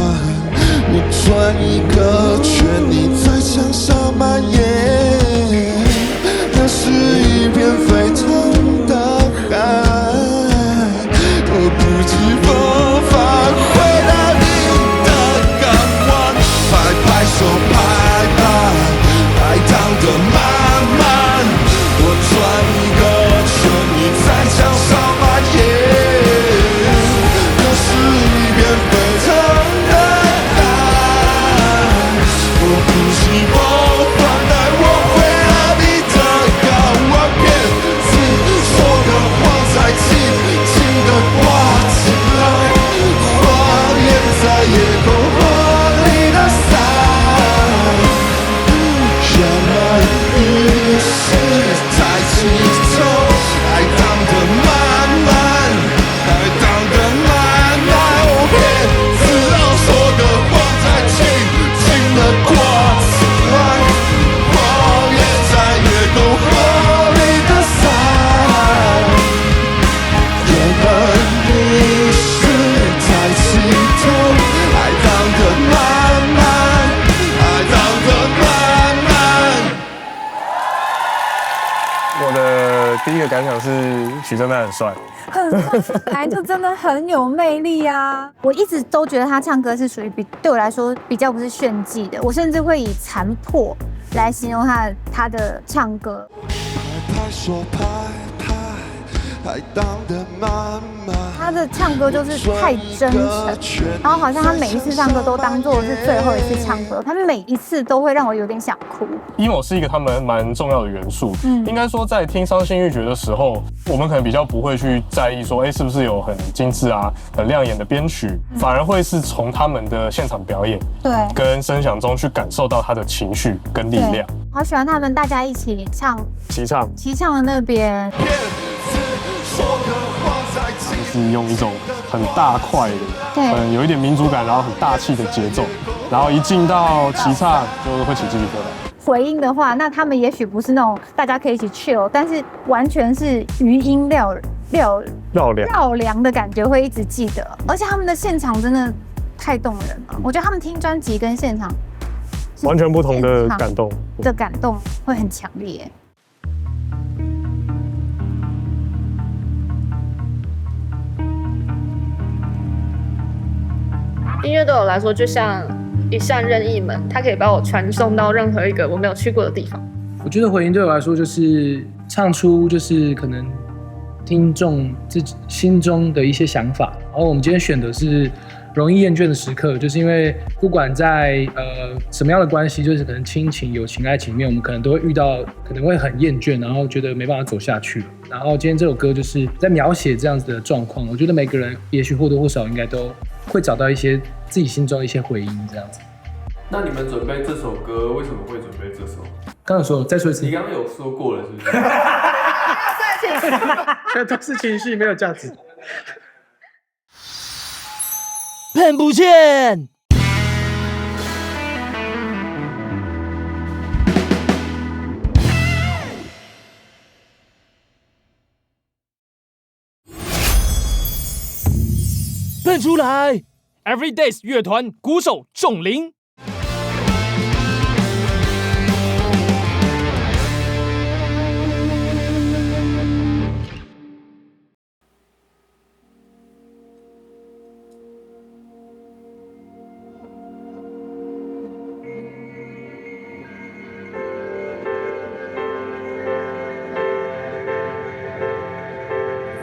我转一个圈，你在墙上蔓延，那是一片沸腾的海，我不计风帆回到你的港湾。拍拍手，拍拍，爱荡得慢慢，我转一个圈，你在墙上蔓延，那是一片沸腾的海，我不计风帆带我回到你的港湾。骗子说个谎，再轻轻地挂起来，谎言在夜空画你的伞，原来你是在祈求，爱荡得慢慢，爱荡得慢慢。哦，骗子说个谎，再轻轻地挂起来，谎言在夜空画你的伞，原来你是在祈求，爱荡得慢慢，爱荡得慢慢。我的第一个感想是许正泰很帅，很帅，本来就真的很有魅力啊！我一直都觉得他唱歌是属于对我来说比较不是炫技的，我甚至会以残破来形容他的唱歌。拍拍手，拍拍，海荡的妈妈。他的唱歌就是太真诚，然后好像他每一次唱歌都当做是最后一次唱歌，他每一次都会让我有点想哭。emo 是一个他们蛮重要的元素，应该说在听伤心欲绝的时候，我们可能比较不会去在意说，是不是有很精致啊、很亮眼的编曲，反而会是从他们的现场表演，对，跟声响中去感受到他的情绪跟力量。好喜欢他们大家一起唱齐唱的那边。就是用一种很大块的，对，有一点民族感，然后很大气的节奏，然后一进到齐唱就会起鸡皮疙瘩。回音的话，那他们也许不是那种大家可以一起 chill， 但是完全是余音绕梁的感觉，会一直记得。而且他们的现场真的太动人了，我觉得他们听专辑跟现场完全不同的感动，感动会很强烈。音乐对我来说就像一扇任意门，它可以把我传送到任何一个我没有去过的地方。我觉得回音对我来说就是唱出就是可能听众自己心中的一些想法。然后我们今天选的是容易厌倦的时刻，就是因为不管在什么样的关系，就是可能亲情、友情、爱情里面，我们可能都会遇到，可能会很厌倦，然后觉得没办法走下去。然后今天这首歌就是在描写这样子的状况。我觉得每个人也许或多或少应该都会找到一些自己心中的一些回音，这样子。那你们准备这首歌为什么会准备这首？刚刚说，再说一次。你刚刚有说过了，是不是？这都是情绪，没有价值。看不见。喷出来 ！Everydays 乐团鼓手仲林。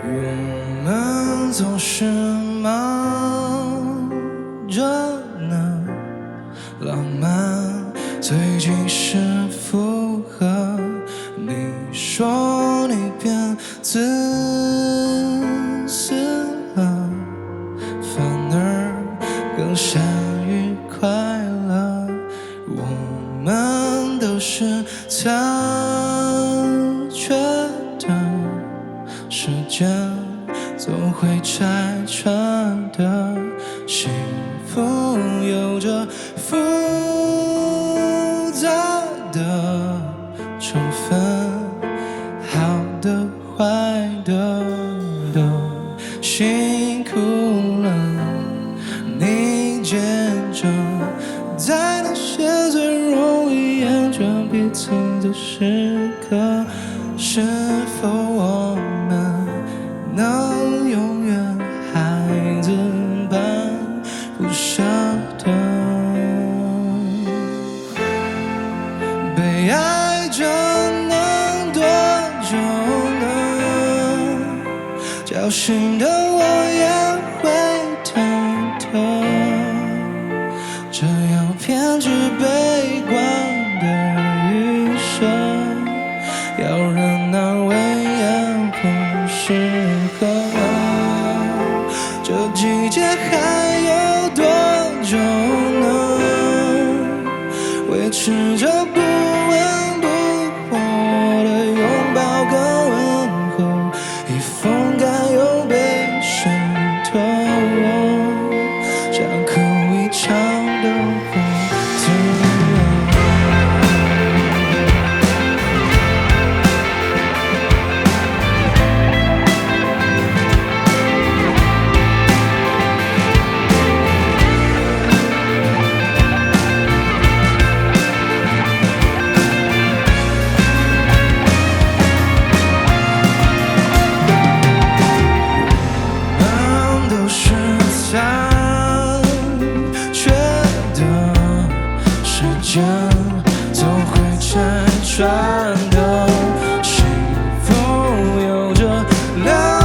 我们总是忙着呢，浪漫最近是符合你说你变自私了，反而更善于快乐。我们都是残缺的，时间总会拆穿的，幸福有着复杂的成分，好的坏的都辛苦了，你见证在那些最容易厌倦彼此的时刻，是否我们能永远孩子般不舍得？被爱着能多久呢？侥幸的我也会忐忑，这样偏执悲观的余生，要人难为也不适合。这季节还有多久呢？维持着不温不火的拥抱跟问候，一风干又被渗透，像哭一场的火灯。都是残缺的，时间总会拆穿的，幸福有着两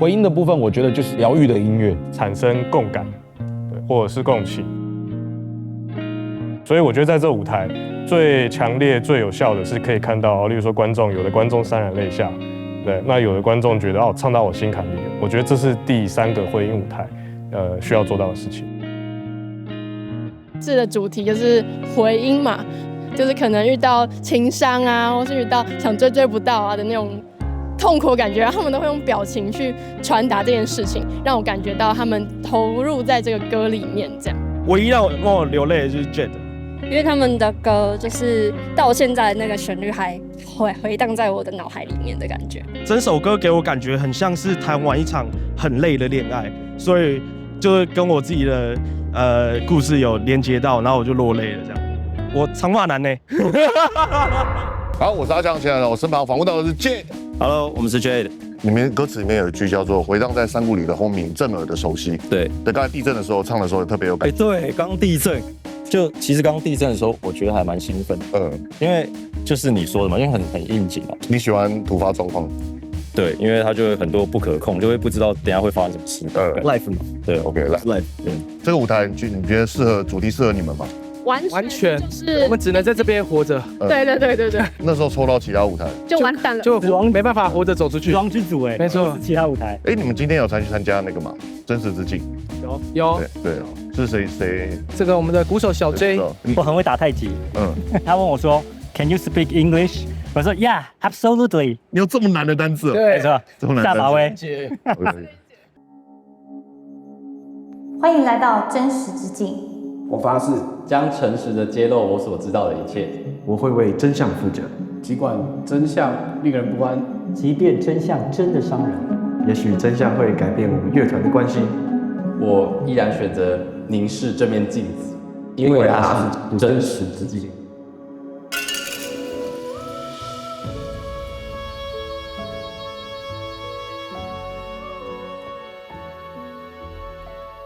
回音的部分，我觉得就是疗愈的音乐，产生共感，对，或者是共情。所以我觉得在这舞台最强烈、最有效的是可以看到，例如说有的观众潸然泪下，对，那有的观众觉得唱到我心坎里了。我觉得这是第3个回音舞台，需要做到的事情。这的主题就是回音嘛，就是可能遇到情伤啊，或是遇到想追不到啊的那种痛苦感觉，然后他们都会用表情去传达这件事情，让我感觉到他们投入在这个歌里面。这样，唯一让我流泪的就是 Jade， 因为他们的歌就是到现在那个旋律还回荡在我的脑海里面的感觉。整首歌给我感觉很像是谈完一场很累的恋爱，所以就是跟我自己的故事有连接到，然后我就落泪了。这样，我长发男呢。好，我是阿强，现在我身旁访问到的是 Jade。Hello， 我们是 Jade。你们歌词里面有一句叫做"回荡在山谷里的轰鸣，震耳的熟悉"。对，刚才地震的时候唱的时候特别有感觉。对，刚地震，其实刚地震的时候，我觉得还蛮兴奋的。因为就是你说的嘛，因为很应景嘛。你喜欢突发状况？对，因为它就会很多不可控，就会不知道等一下会发生什么事。Life 嘛，对 ，OK，Life。这个舞台你觉得主题适合你们吗？完全就是我们只能在这边活着。对。那时候抽到其他舞台就完蛋了，就没办法活着走出去。死亡之组没错，其他舞台。你们今天有参加那个吗？真实之境。有。对，是谁？这个我们的鼓手小 J， 我很会打太极。他问我说 ，Can you speak English？ 我说 Yeah, absolutely。你有这么难的单字？对，没错。下马威。欢迎来到真实之境。我发誓将诚实的揭露我所知道的一切，我会为真相负责。尽管真相令人不安，即便真相真的伤人，也许真相会改变我们乐团的关系，我依然选择凝视这面镜子，因为它是真实之境。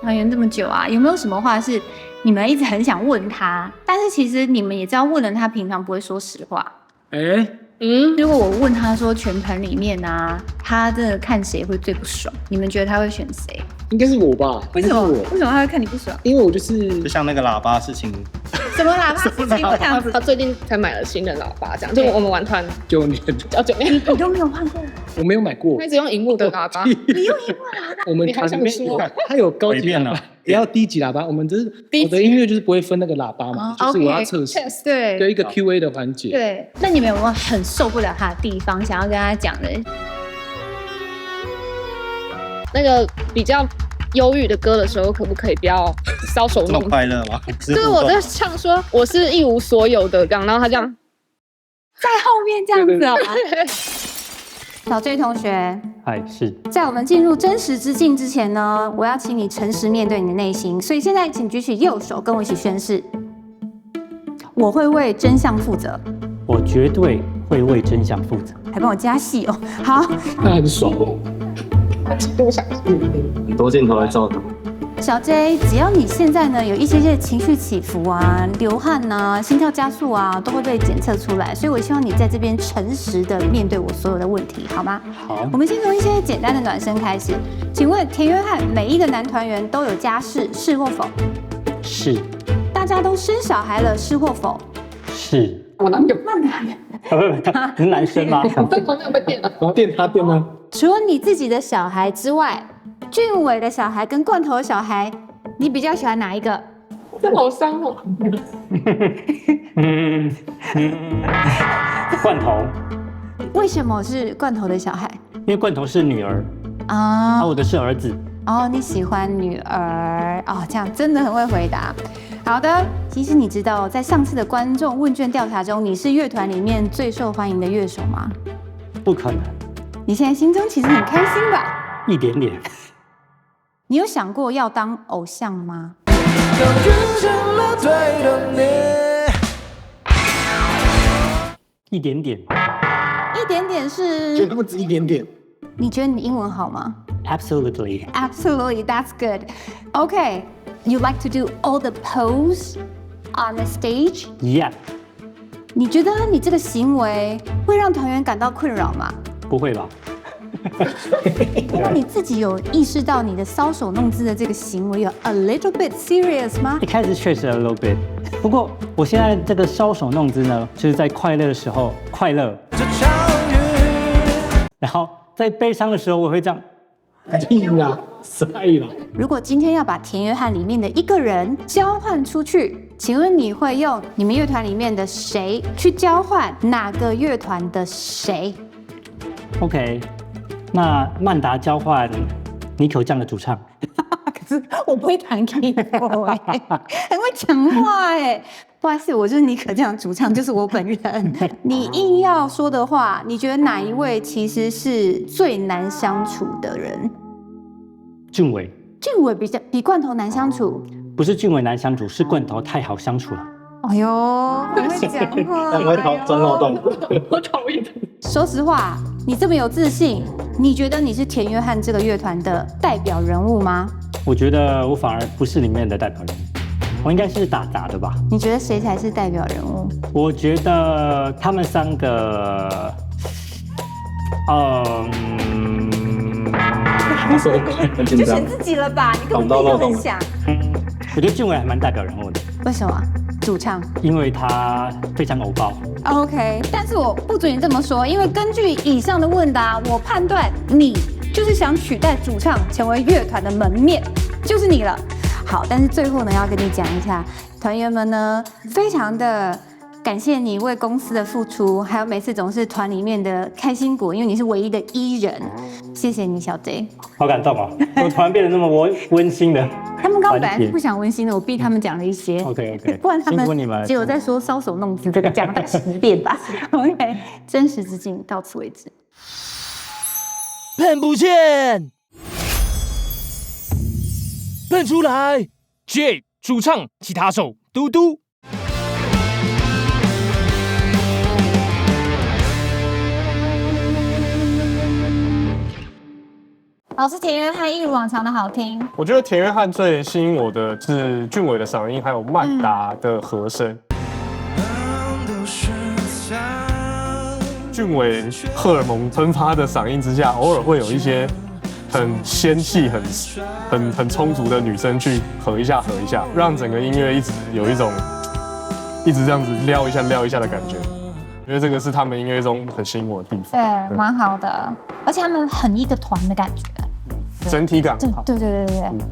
团员这么久啊，有没有什么话是你们一直很想问他，但是其实你们也知道问了他平常不会说实话？如果我问他说全团里面啊，他真的看谁会最不爽，你们觉得他会选谁？应该是我吧？为什么？为什么他会看你不爽？因为我就像那个喇叭事情。什么喇叭事情？我想他最近才买了新的喇叭，这样就我们玩团9年，你都没有换过？我没有买过，他一直用荧幕的喇叭。你用荧幕喇叭？我们团里面它有高级喇叭，也要低级喇叭。我们我的音乐就是不会分那个喇叭嘛，就是我要测试，对一个 QA 的环节。对，那你们有没有很受不了他的地方，想要跟他讲的？那个比较忧郁的歌的时候，可不可以不要搔首弄姿？快乐吗？就是我在唱说我是一无所有的这样，然后他这样在后面这样子哦。小 J 同学，是在我们进入真实之境之前呢，我要请你诚实面对你的内心，所以现在请举起右手，跟我一起宣誓：我会为真相负责。我绝对会为真相负责。还帮我加戏哦，好，那很爽哦。多想很多镜头来照他。小 J， 只要你现在呢有一些情绪起伏啊、流汗啊、心跳加速啊，都会被检测出来，所以我希望你在这边诚实的面对我所有的问题，好吗？好。我们先从一些简单的暖身开始。请问田约翰每一个男团员都有家室，是或否？是。大家都生小孩了，是或否？是。我哪有？你是男生吗？灯旁边有被电了。我要电他电吗？除了你自己的小孩之外，俊伟的小孩跟罐头的小孩，你比较喜欢哪一个？这好伤哦。罐头。为什么是罐头的小孩？因为罐头是女儿啊，我的是儿子。哦，你喜欢女儿哦，这样真的很会回答。好的，其实你知道，在上次的观众问卷调查中，你是乐团里面最受欢迎的乐手吗？不可能。你现在心中其实很开心吧？一点点。你有想过要当偶像吗？一点点。一点点是？就那么只一点点。你觉得你英文好吗？ Absolutely. Absolutely, that's good. Okay, you like to do all the pose on the stage? Yeah. 你觉得你这个行为会让团员感到困扰吗？不会吧。不过你自己有意识到你的搔首弄姿的这个行为有 a little bit serious 吗？一开始确实 a little bit， 不过我现在这个搔首弄姿呢，就是在快乐的时候快乐，然后在悲伤的时候我会这样。如果今天要把田约翰里面的一个人交换出去，请问你会用你们乐团里面的谁去交换哪个乐团的谁 ？OK， 那曼达交换尼可酱的主唱。可是我不会弹 keyboard， 很会讲话哎。不好意思，我就是尼可酱的主唱，就是我本人。你硬要说的话，你觉得哪一位其实是最难相处的人？俊伟。俊伟比罐头难相处？不是俊伟难相处，是罐头太好相处了。哎呦，很会讲话，很会钻漏洞。我讨厌。说实话，你这么有自信，你觉得你是田约翰这个乐团的代表人物吗？我觉得我反而不是里面的代表人物。我应该是打杂的吧？你觉得谁才是代表人物？我觉得他们3个，就选自己了吧？你根本没有很想。我觉得俊伟还蛮代表人物的。为什么？主唱？因为他非常偶包。OK， 但是我不准你这么说，因为根据以上的问答，我判断你就是想取代主唱成为乐团的门面，就是你了。好，但是最后呢，要跟你讲一下，团员们呢，非常的感谢你为公司的付出，还有每次总是团里面的开心果，因为你是唯一的艺人，谢谢你，小 J。好感动哦，我突然变得那么温馨的。他们刚本来是不想温馨的，我逼他们讲了一些。OK， 不然他们只有在说搔首弄姿，这个讲了10遍吧。OK， 真实之境到此为止。喷不见。喷出来 ！J 主唱，吉他手嘟嘟。老师，田约翰一如往常的好听。我觉得田约翰最吸引我的是俊伟的嗓音，还有曼达的和声。俊伟荷尔蒙喷发的嗓音之下，偶尔会有一些很仙气、很充足的女生去合一下，让整个音乐一直有一种一直这样子撩一下的感觉。我觉得这个是他们音乐中很吸引我的地方。对，蛮好的，而且他们很一个团的感觉，整体感很好。对。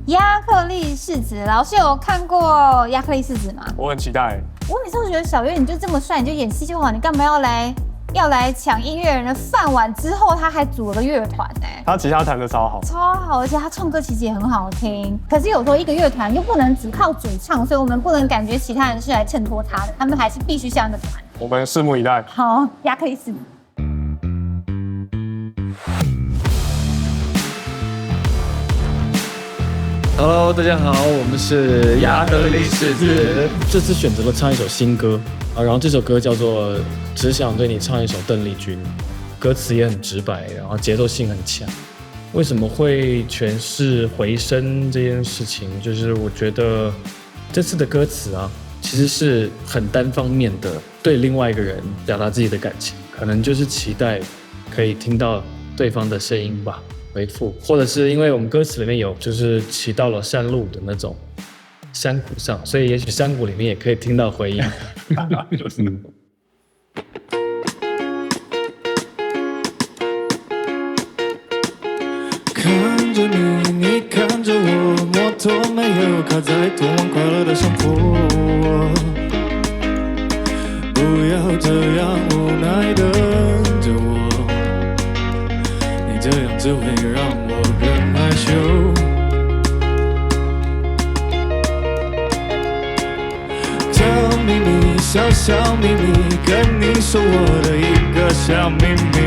亚克力士子，老师有看过亚克力士子吗？我很期待。我每次都觉得小月你就这么帅，你就演戏就好，你干嘛要来抢音乐人的饭碗？之后他还组了个乐团哎，他吉他弹得超好，而且他唱歌其实也很好听。可是有时候一个乐团又不能只靠主唱，所以我们不能感觉其他人是来衬托他的，他们还是必须像一个团。我们拭目以待。好，亚克力士子。Hello， 大家好，我们是亚克力士子。这次选择了唱一首新歌然后这首歌叫做《只想对你唱一首邓丽君》，歌词也很直白，然后节奏性很强。为什么会诠释回声这件事情？就是我觉得这次的歌词其实是很单方面的对另外一个人表达自己的感情，可能就是期待可以听到对方的声音吧。回复，或者是因为我们歌词里面有就是骑到了山路的那种山谷上，所以也许山谷里面也可以听到回音。看着你，你看着我，摩托没有卡在通往快乐的上坡。不要这样无奈地等着我。这样只会让我更害羞。小秘密，小秘密，跟你说我的一个小秘密。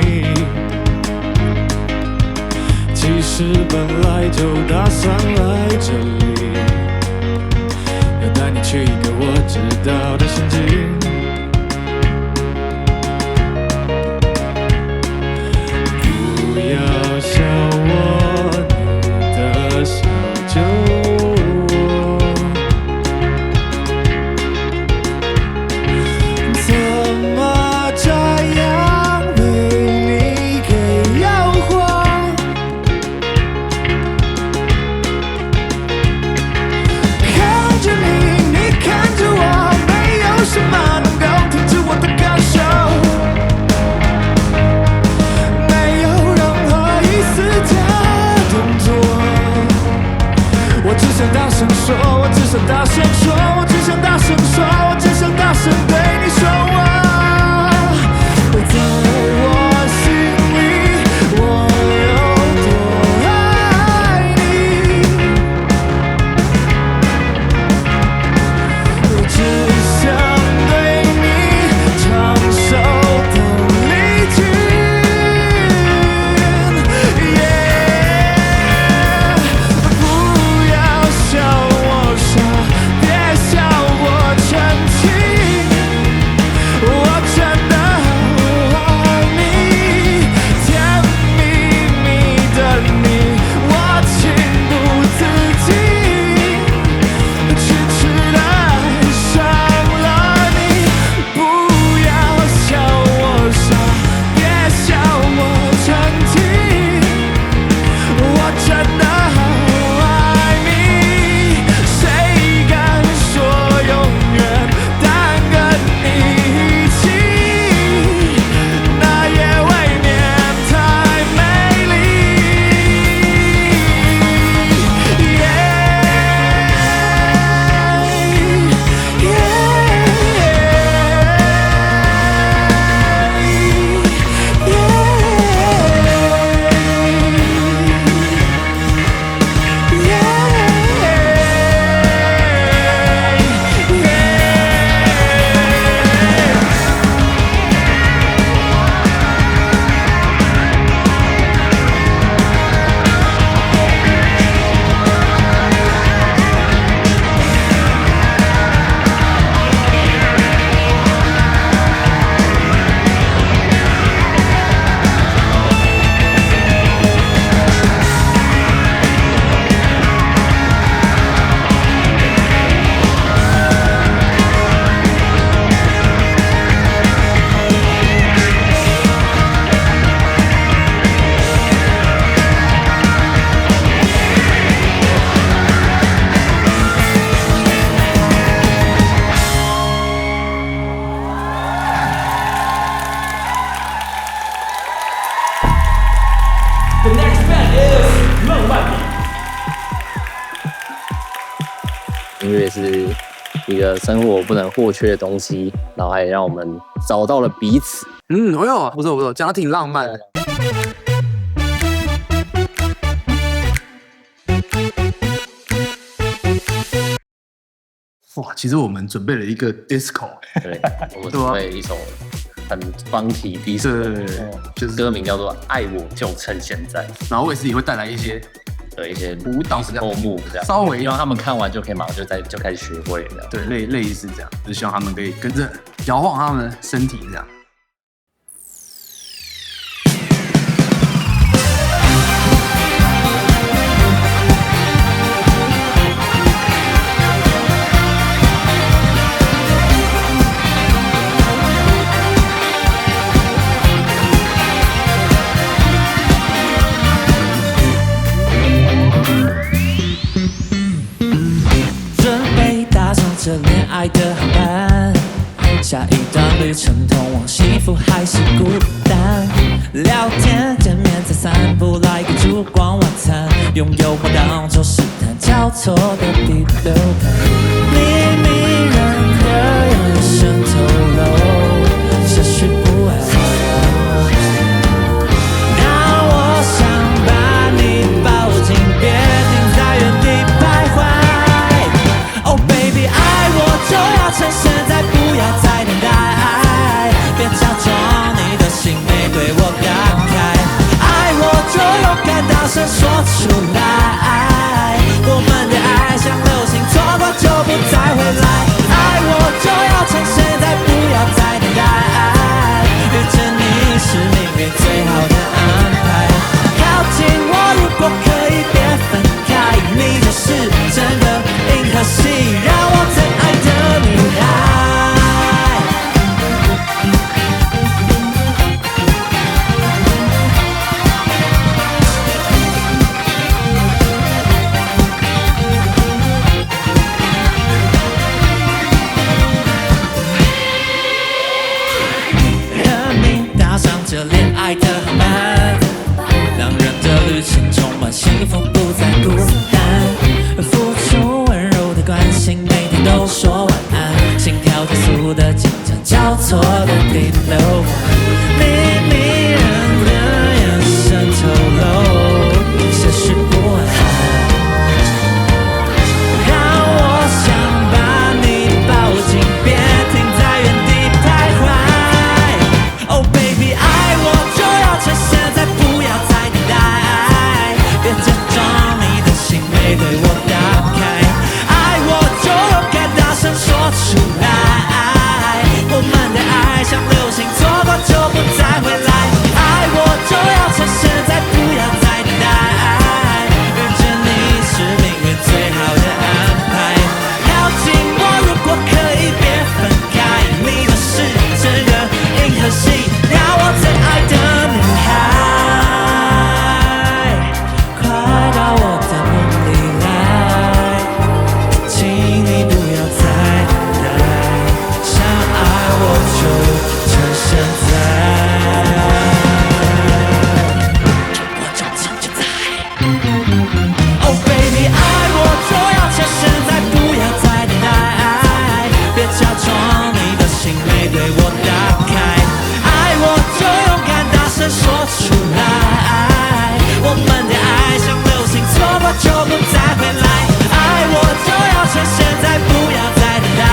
其实本来就打算来这里，要带你去一个我知道的仙境。不要笑我，你的小酒窝，怎么这样被你给诱惑？声说，我只想大声说，我只想大声说，我只想大声对你说我，在我心里我有多爱你，我只想对你唱首邓丽君。音乐是一个生活不能或缺的东西，然后还让我们找到了彼此。哎呦，不错不错，讲得挺浪漫的。哇，其实我们准备了一个 disco， 对，我们准备了一首很 funky disco， 对，就是歌名叫做《爱我就趁现在》，然后我也自己会带来一些舞蹈disco move，这样，稍微希望他们看完就可以马上就开始学会这样，对，类似这样，就是希望他们可以跟着摇晃他们的身体这样。这恋爱的航班，下一段旅程通往幸福还是孤单？聊天见面再散步，来个烛光晚餐，拥有我当作试探交错的第六感，你迷人的眼神透露些许不安。当我想把你抱紧，别停在原地徘徊。Oh baby， 爱我就要趁现在，不要再等待，别假装你的心没对我感慨。爱我就勇敢大声说出来，我们的爱像流星错过。你的流明迷人的眼神透露些许不安，让我想把你抱紧，别停在原地徘徊。Oh baby， 爱我就要趁现在，不要再等待，别假装你的心没对我打开，爱我就勇敢大声说出来，我们的爱像流星，错过就不再回来，爱我就要趁现在，不要再等待，遇见你是命运最好的安排，靠近我如果可以别分开，你就是整个银河系让我最爱的女孩，快到我的梦里来，请你不要再等待，想爱我就趁现在，我就趁现在。Oh baby， 爱我就要趁现在，不要再等待，别假装你的心没对我打开，爱我就勇敢大声说出来，我们的爱像流星，错过就不再回来，爱我就要趁现在，不要再等待，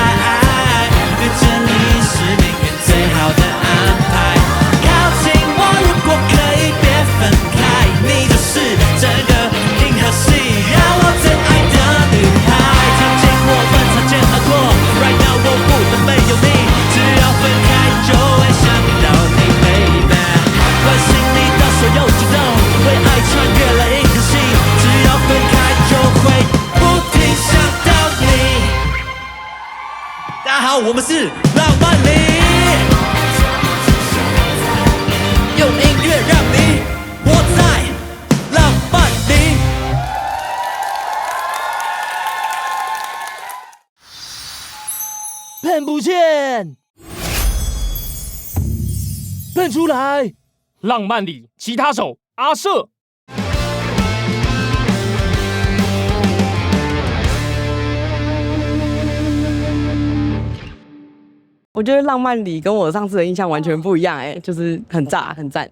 遇见你是命运最好的安排，靠近我如果可以别分开，你就是整个银河系让我最爱的女孩，曾经我们擦肩而过 Right now 我不能没有你，只要分开就会想到你 baby， 关心你的所有举动，为爱穿越了银河系，只要分开就会不停想到你。大家好，我们是浪漫里，用音乐让你活在浪漫里。喷不见，喷出来！浪漫里吉他手阿瑟。我觉得浪漫里跟我上次的印象完全不一样，就是很炸很赞。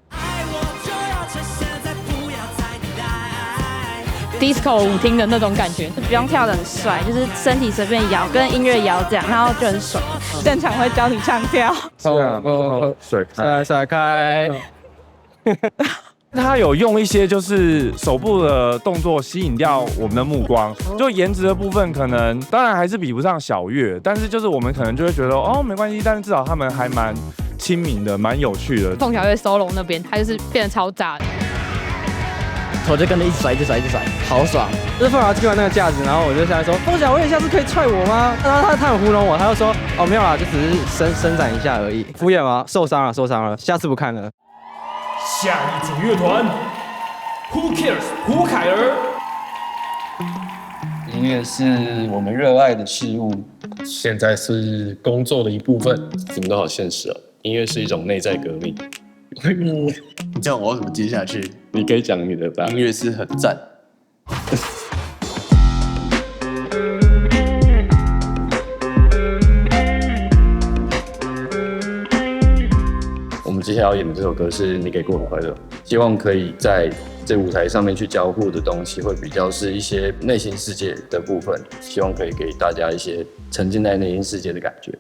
disco 舞厅的那种感觉，不用跳得很帅，就是身体随便摇，跟音乐摇这样，然后就很爽。现场会教你唱跳。甩开，甩开。他有用一些就是手部的动作吸引掉我们的目光，就颜值的部分可能当然还是比不上小月，但是就是我们可能就会觉得哦没关系，但是至少他们还蛮亲民的，蛮有趣的。凤小岳 solo 那边他就是变得超炸的，头就跟着一直甩，好爽。就是凤小踢完那个架子，然后我就下来说：“凤小岳下次可以踹我吗？”然后他很糊弄我，他就说：“哦没有啦，就只是伸展一下而已。”敷衍吗？受伤了，下次不看了。下一组乐团 ，Who Cares？ 胡凯儿。音乐是我们热爱的事物，现在是工作的一部分。怎么都好现实哦。音乐是一种内在革命。你叫我怎么接下去？你可以讲你的吧。音乐是很赞。我们接下来要演的这首歌是你给过我快乐，希望可以在这舞台上面去交互的东西，会比较是一些内心世界的部分，希望可以给大家一些沉浸在内心世界的感觉。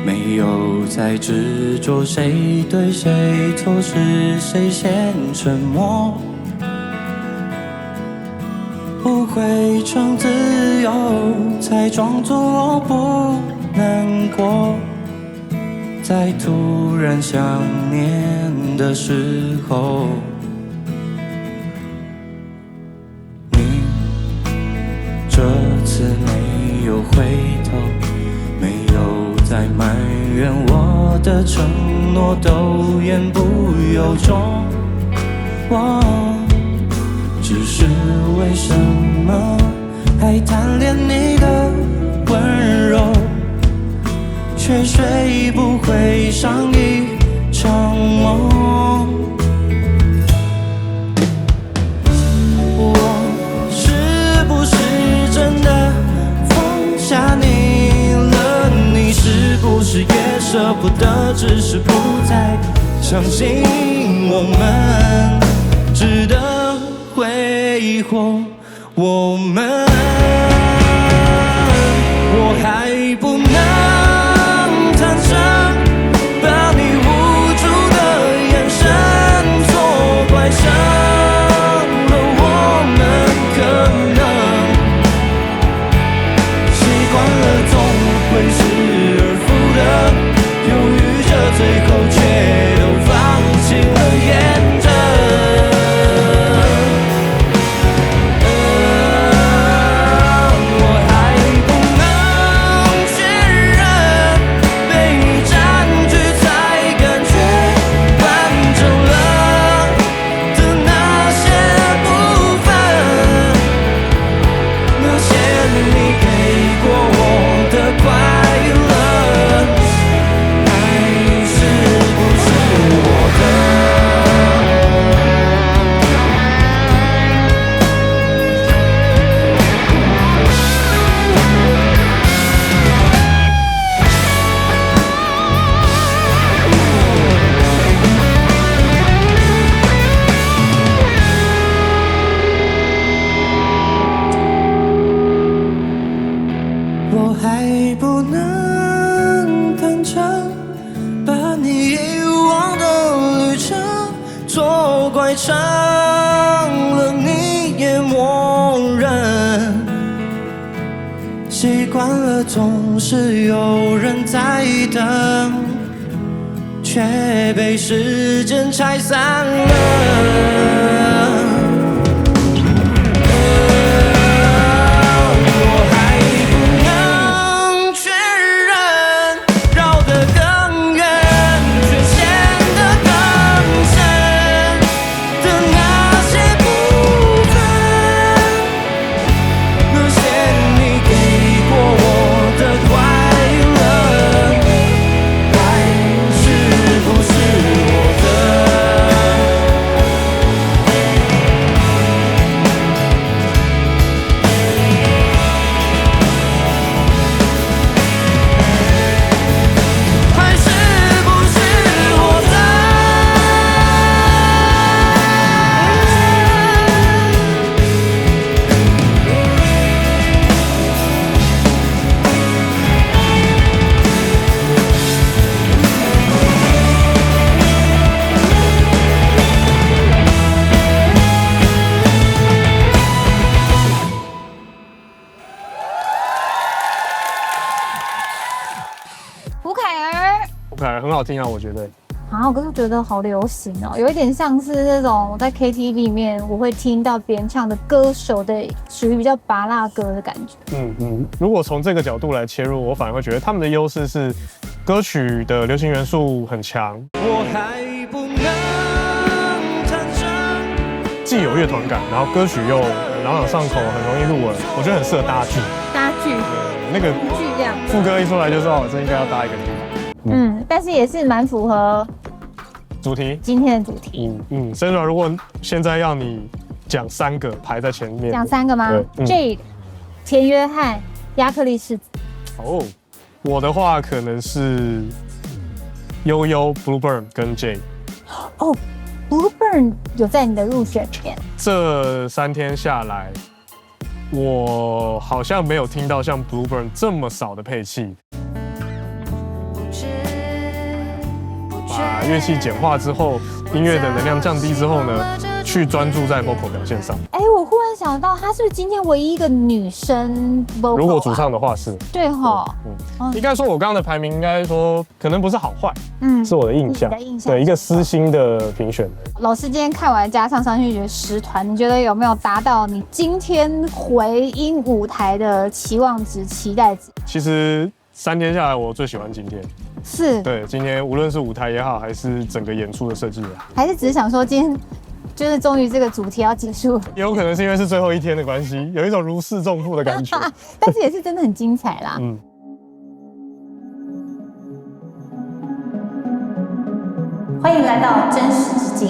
没有再执着谁对谁错，是谁先沉默，不会装自由，才装作我不难过，在突然想念的时候，你这次没有回头，没有再埋怨我的承诺都言不由衷。只是为什么还贪恋你的温柔，却睡不回上一场梦。我是不是真的放下你了？你是不是也舍不得，只是不再相信我们值得挥霍？我们，我还不能坦诚，把你无助的眼神错怪成了我们可能习惯了，总会失而复得，犹豫着最后却又放弃了验证。我还不能坦诚，把你遗忘的旅程错怪成了你也默认，习惯了总是有人在等，却被时间拆散了。很好听啊，我觉得。我可是觉得好流行哦，有一点像是那种我在 KTV 里面我会听到别人唱的歌手的，属于比较芭乐歌的感觉。如果从这个角度来切入，我反而会觉得他们的优势是歌曲的流行元素很强，我还不能坦诚，既有乐团感，然后歌曲又朗朗上口，很容易入耳，我觉得很适合搭剧。搭剧，那个剧这样，副歌一出来就知道，这应该要搭一个剧。但是也是蛮符合主题，今天的主题。Sandra， 如果现在要你讲3个排在前面，讲3个吗？Jade、田约翰、亚克力士子。我的话可能是悠悠、Blueburn 跟 Jade。Blueburn 有在你的入选里面。这3天下来，我好像没有听到像 Blueburn 这么少的配器。把乐器简化之后，音乐的能量降低之后呢，去专注在 vocal 表现上。我忽然想到，她是不是今天唯一一个女生 vocal 啊？如果主唱的话是。对哈，应该说我刚刚的排名应该说可能不是好坏，是我的印象，你的印象对一个私心的评选。老师今天看完加上去觉得10团，你觉得有没有达到你今天回音舞台的期望值、期待值？其实3天下来，我最喜欢今天。是。对，今天无论是舞台也好，还是整个演出的设计也好，还是只是想说今天就是终于这个主题要结束，也有可能是因为是最后一天的关系，有一种如释重负的感觉。但是也是真的很精彩啦。欢迎来到真实之境。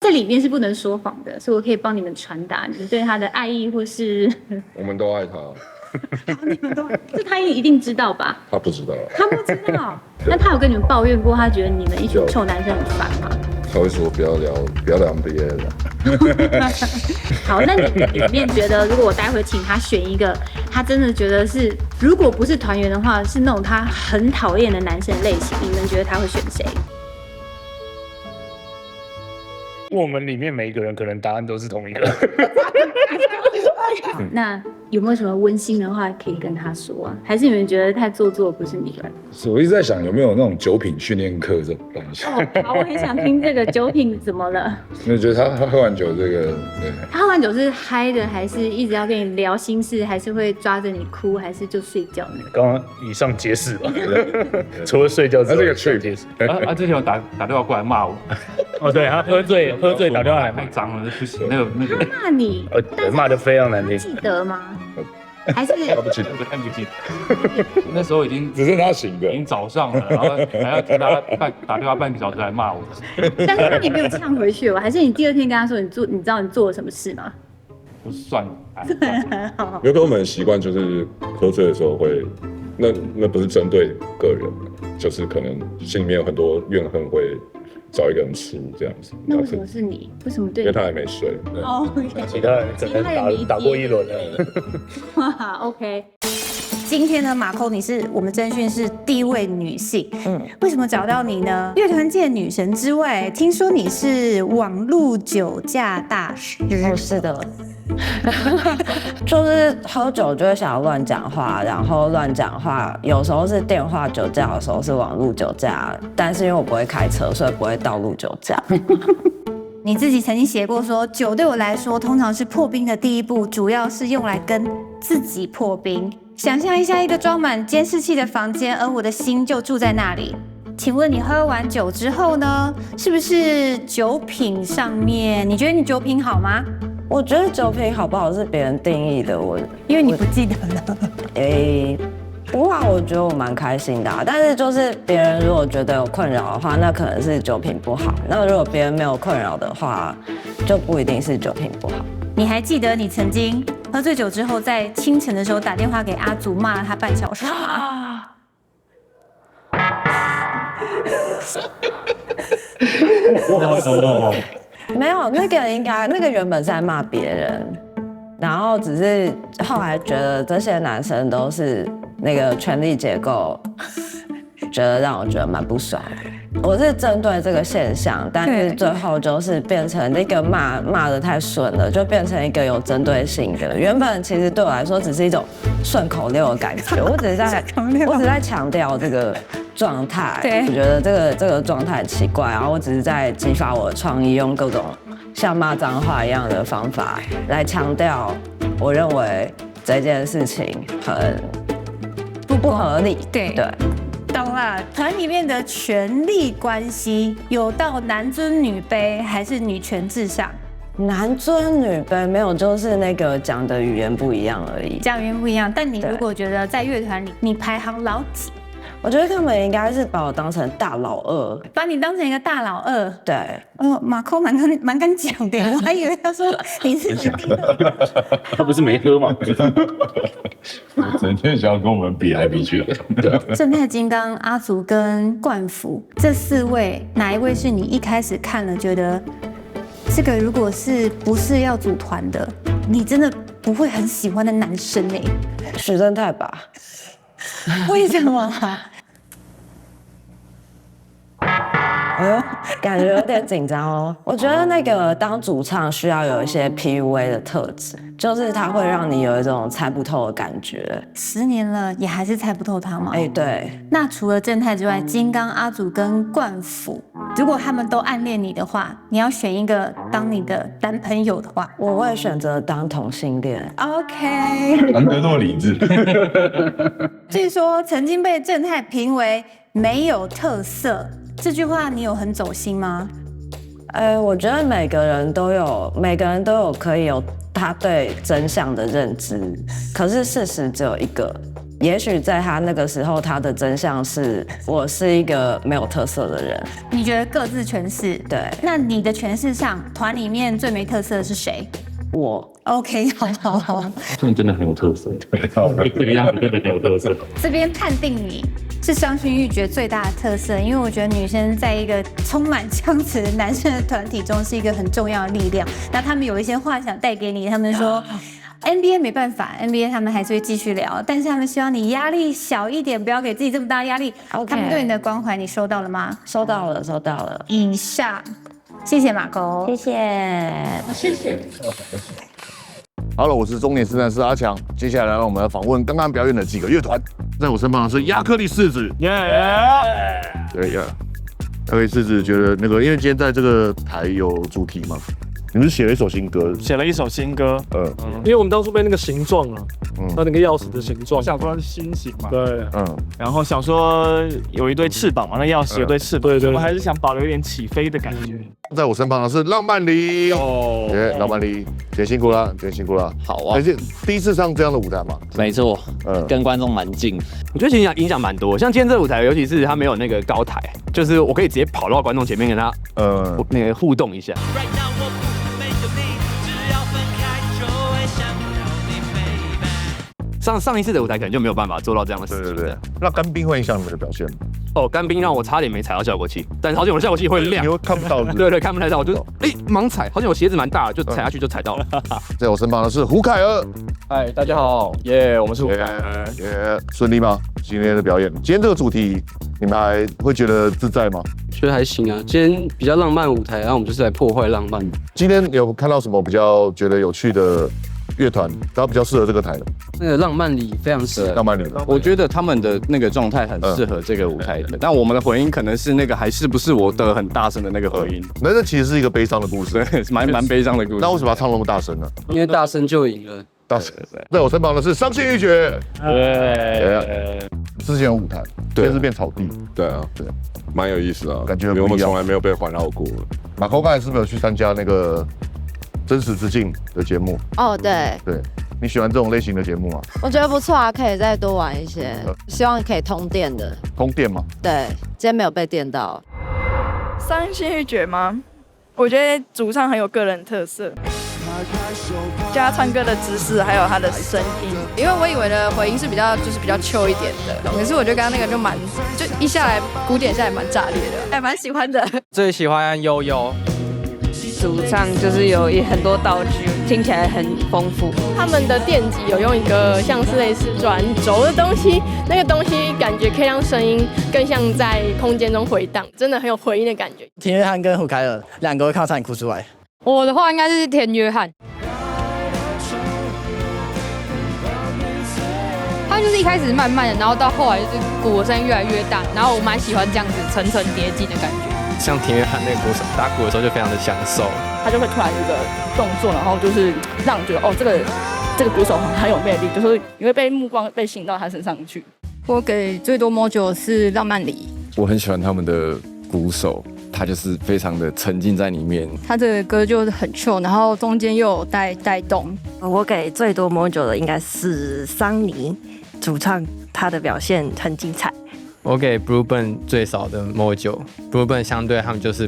这里面是不能说谎的，所以我可以帮你们传达你们对他的爱意，或是我们都爱他。这他一定知道吧？他不知道。他不知道。那他有跟你们抱怨过，他觉得你们一群臭男生很烦吗？他会说不要聊别人。好，那你们里面觉得，如果我待会请他选一个，他真的觉得是，如果不是团员的话，是那种他很讨厌的男生类型，你们觉得他会选谁？我们里面每一个人可能答案都是同一个。那有没有什么温馨的话可以跟他说啊？还是你们觉得太做作不是你们？是我一直在想有没有那种酒品训练课这种东西。好，我很想听这个酒品怎么了？你觉得他喝完酒这个，对，他喝完酒是嗨的，还是一直要跟你聊心事，还是会抓着你哭，还是就睡觉呢？刚刚以上皆是吧，除了睡觉之外，这个确实。他之前有打电话过来骂我。哦，对他喝醉打电话来骂，太脏了，不行，那个。骂你？骂得非常难听。记得吗？还是他不记得，太不记得。那时候已经只是他醒的，已经早上了，然后还要听他打电话半个小时来骂我。但是你没有呛回去，还是你第2天跟他说你知道你做了什么事吗？不算了。因为跟我们的习惯就是喝醉的时候会，那不是针对个人，就是可能心里面有很多怨恨会。找一个人吃这样子。那为什么是你？为什么对？因为他还没睡。哦，其他人整个打过一轮了。哇 ，OK。今天呢，马扣你是我们侦讯是第一位女性，为什么找到你呢？乐团界女神之外，听说你是网路酒驾大师。是的。就是喝酒就会想要乱讲话，然后乱讲话，有时候是电话酒驾，有时候是网路酒驾，但是因为我不会开车，所以不会道路酒驾。你自己曾经写过说，酒对我来说通常是破冰的第一步，主要是用来跟自己破冰。想象一下一个装满监视器的房间，而我的心就住在那里。请问你喝完酒之后呢，是不是酒品上面，你觉得你酒品好吗？我觉得酒品好不好是别人定义的，因为你不记得了。不过我觉得我蛮开心的，但是就是别人如果觉得有困扰的话，那可能是酒品不好；那如果别人没有困扰的话，就不一定是酒品不好。你还记得你曾经喝醉酒之后，在清晨的时候打电话给阿祖，骂了他半小时吗？没有，那个原本是在骂别人，然后只是后来觉得这些男生都是那个权力结构，觉得让我觉得蛮不爽。我是针对这个现象，但是最后就是变成那个骂得太顺了，就变成一个有针对性的。原本其实对我来说只是一种顺口溜的感觉，我只是在强调这个状态。我觉得这个状态很奇怪，然后我只是在激发我的创意，用各种像骂脏话一样的方法来强调，我认为这件事情很不合理。对。懂了，团里面的权力关系有到男尊女卑，还是女权至上？男尊女卑没有，就是那个讲的语言不一样而已。讲语言不一样，但你如果觉得在乐团里你排行老几？我觉得他们应该是把我当成大老二，把你当成一个大老二。对，马扣蛮敢讲的，我还以为他说你是他不是没喝吗？整天想要跟我们比来比去的。正太金刚、阿祖跟冠甫这4位，哪一位是你一开始看了觉得这个如果不是要组团的，你真的不会很喜欢的男生哎？许正泰吧？为什么？哎呦，感觉有点紧张哦。我觉得那个当主唱需要有一些 PUA 的特质，就是它会让你有一种猜不透的感觉。10年了，也还是猜不透他吗？哎，对。那除了正太之外，金刚、阿祖跟冠甫，如果他们都暗恋你的话，你要选一个当你的男朋友的话，我会选择当同性恋。OK。难得这么理智。据说曾经被正太评为没有特色。这句话你有很走心吗？我觉得每个人都有可以有他对真相的认知，可是事实只有一个。也许在他那个时候，他的真相是我是一个没有特色的人。你觉得各自诠释？对。那你的诠释上，团里面最没特色的是谁？我。OK， 好。真的很有特色，这个样子真的很有特色。这边判定你是伤心欲绝最大的特色，因为我觉得女生在一个充满枪子的男生的团体中是一个很重要的力量。那他们有一些话想带给你，他们说 NBA 没办法 ，NBA 他们还是会继续聊，但是他们希望你压力小一点，不要给自己这么大的压力。他们对你的关怀你收到了吗？收到了。以上，谢谢马狗，谢谢。好了，我是中年圣战士阿强，接下来让我们来访问刚刚表演的几个乐团。在我身旁的是亚克力柿子，对呀，亚克力柿子觉得那个，因为今天在这个台有主题嘛，你们是写了一首新歌，因为我们当初被那个形状啊，它那个钥匙的形状，想说它是心形嘛，对，然后想说有一对翅膀嘛，那钥匙有对翅膀，对，我还是想保留一点起飞的感觉。在我身旁的是浪漫梨浪漫梨，姐辛苦了。好啊，第一次上这样的舞台嘛？没错，跟观众蛮近。我觉得其实影响蛮多，像今天这个舞台，尤其是它没有那个高台，就是我可以直接跑到观众前面跟他那个互动一下。上一次的舞台可能就没有办法做到这样的事情。对。那干冰会影响你们的表现吗？干冰让我差点没踩到效果器，但是好险我的效果器会亮，你会看不到。对，看不太到，我就盲踩，好险我鞋子蛮大的，就踩下去就踩到了。在我身旁的是胡凯尔，嗨，大家好，我们是胡凯尔，顺利吗？今天的表演，今天这个主题，你们还会觉得自在吗？觉得还行啊，今天比较浪漫舞台，然后我们就是来破坏浪漫。今天有看到什么比较觉得有趣的乐团，然后比较适合这个台的？那个浪漫里非常适合。浪漫里，我觉得他们的那个状态很适合这个舞台的，但我们的回音可能是那个还是不是我的很大声的那个回音。那这其实是一个悲伤的故事，蛮悲伤的故事。那为什么要唱那么大声呢？因为大声就赢了。大声。在我身旁的是伤心欲绝，之前有舞台，现在是变草地。对啊，蛮有意思的，感觉我们从来没有被环绕过。马扣刚才是不是有去参加那个真实之境的节目？对，你喜欢这种类型的节目吗？我觉得不错啊，可以再多玩一些，希望可以通电的。通电吗？对，今天没有被电到。伤心欲绝吗？我觉得主唱很有个人特色，加他唱歌的姿势，还有他的声音。因为我以为的回音是比较 chill 一点的，可是我觉得刚刚那个就一下来鼓点下来蛮炸裂的，还蛮喜欢的。最喜欢悠悠。主唱就是有很多道具，听起来很丰富。他们的电吉有用一个像是类似转轴的东西，那个东西感觉可以让声音更像在空间中回荡，真的很有回音的感觉。田约翰跟胡凯尔两个会看到差点哭出来。我的话应该是田约翰，他就是一开始慢慢的，然后到后来就是鼓的声音越来越大，然后我蛮喜欢这样子层层叠进的感觉。像田约翰那个鼓手打鼓的时候就非常的享受，他就会突然有一个动作，然后就是让你觉得这个鼓手很有魅力，就是你会被目光被吸引到他身上去。我给最多 mojo 是浪漫里，我很喜欢他们的鼓手，他就是非常的沉浸在里面。他这个歌就是很 chill， 然后中间又有带动。我给最多 mojo 的应该是桑尼，主唱他的表现很精彩。我给 Blueburn 最少的 mojo，Blueburn 相对他们就是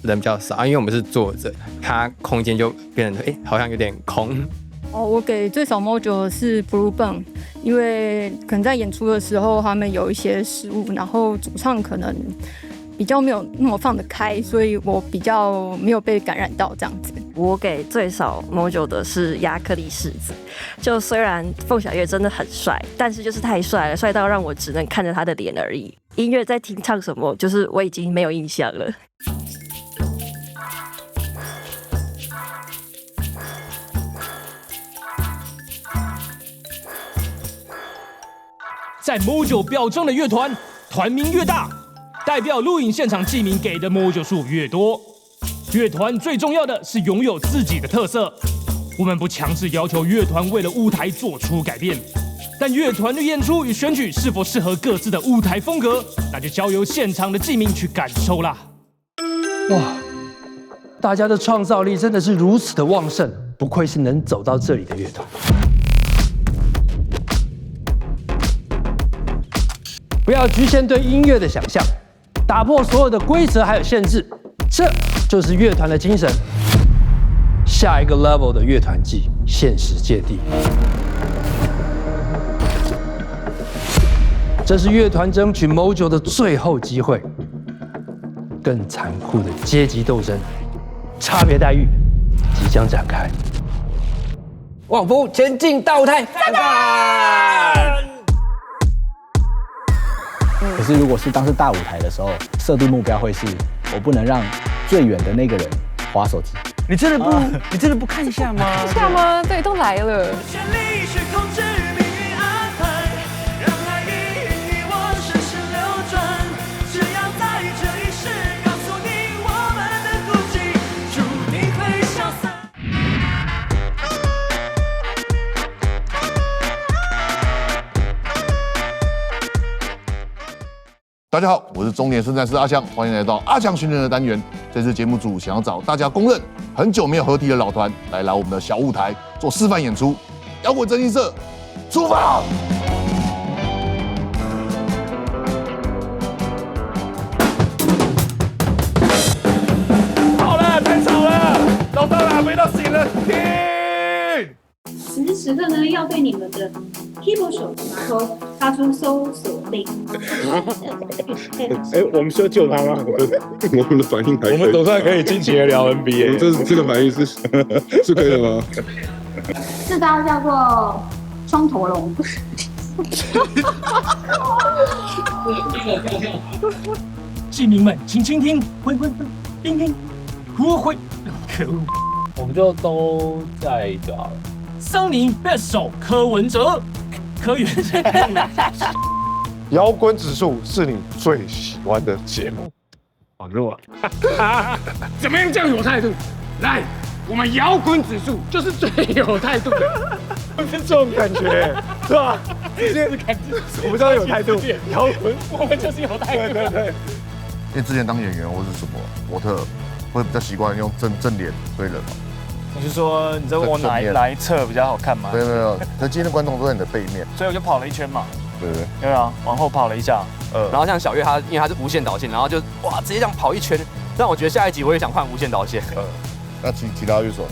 人比较少，因为我们是坐着，它空间就变得好像有点空。我给最少 mojo 的是 Blueburn， 因为可能在演出的时候他们有一些失误，然后主唱可能比较没有那么放得开，所以我比较没有被感染到这样子。我给最少 Mojo 的是亚克力柿子。就虽然凤小岳真的很帅，但是就是太帅了，帅到让我只能看着他的脸而已。音乐在听唱什么，就是我已经没有印象了。在 Mojo 表彰的乐团，团名越大，代表录影现场记名给的 Mojo 数越多。乐团最重要的是拥有自己的特色。我们不强制要求乐团为了舞台做出改变，但乐团的演出与选曲是否适合各自的舞台风格，那就交由现场的记名去感受啦。哇，大家的创造力真的是如此的旺盛，不愧是能走到这里的乐团。不要局限对音乐的想象，打破所有的规则还有限制，这就是乐团的精神。下一个 level 的乐团季，限时芥蒂。这是乐团争取 Mojo 的最后机会，更残酷的阶级斗争、差别待遇即将展开。旺夫前进大舞台，赞叹！可是如果是当时大舞台的时候，设定目标会是我不能让最远的那个人滑手机。你真的不看一下吗？看一下吗？对，都来了。大家好，我是中年圣战士阿强，欢迎来到阿强训练的单元。这次节目组想要找大家公认很久没有合体的老团来我们的小舞台做示范演出。摇滚真心社出发！好了，太吵了，找到了，回到醒了，停！此时此刻呢，要对你们的 keyboard 手指码头发出搜索令。我们需要救他吗？我们的反应还可以，我们总算可以尽情的聊 NBA。这个反应是可以的吗？这招叫做双头龙。记民们，请倾听，听听，回，可恶！我们就都在就好了。桑尼贝手柯文哲，柯元生。摇滚指数是你最喜欢的节目，好弱啊！怎么样这样有态度？来，我们摇滚指数就是最有态度的，是这种感觉，是吧？直接是感觉，我们叫有态度，摇滚我们就是有态度。对。因为之前当演员或是什么模特，会比较习惯用正脸推人嘛。你是说你在问我哪一侧比较好看吗？没有，可今天的观众都在你的背面，所以我就跑了一圈嘛。对啊，往后跑了一下。然后像小岳他，因为他是无限导线，然后就哇直接这样跑一圈，让我觉得下一集我也想换无限导线。那其他乐手呢？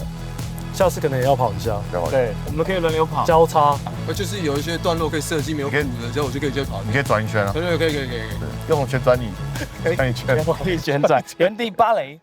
下次可能也要跑一下。对，我们可以轮流跑，交叉。就是有一些段落可以设计没有谱的，之后我就可以直接跑。你可以转一圈啊。对，可以。用旋转椅，转一圈。可以旋转，原地芭蕾。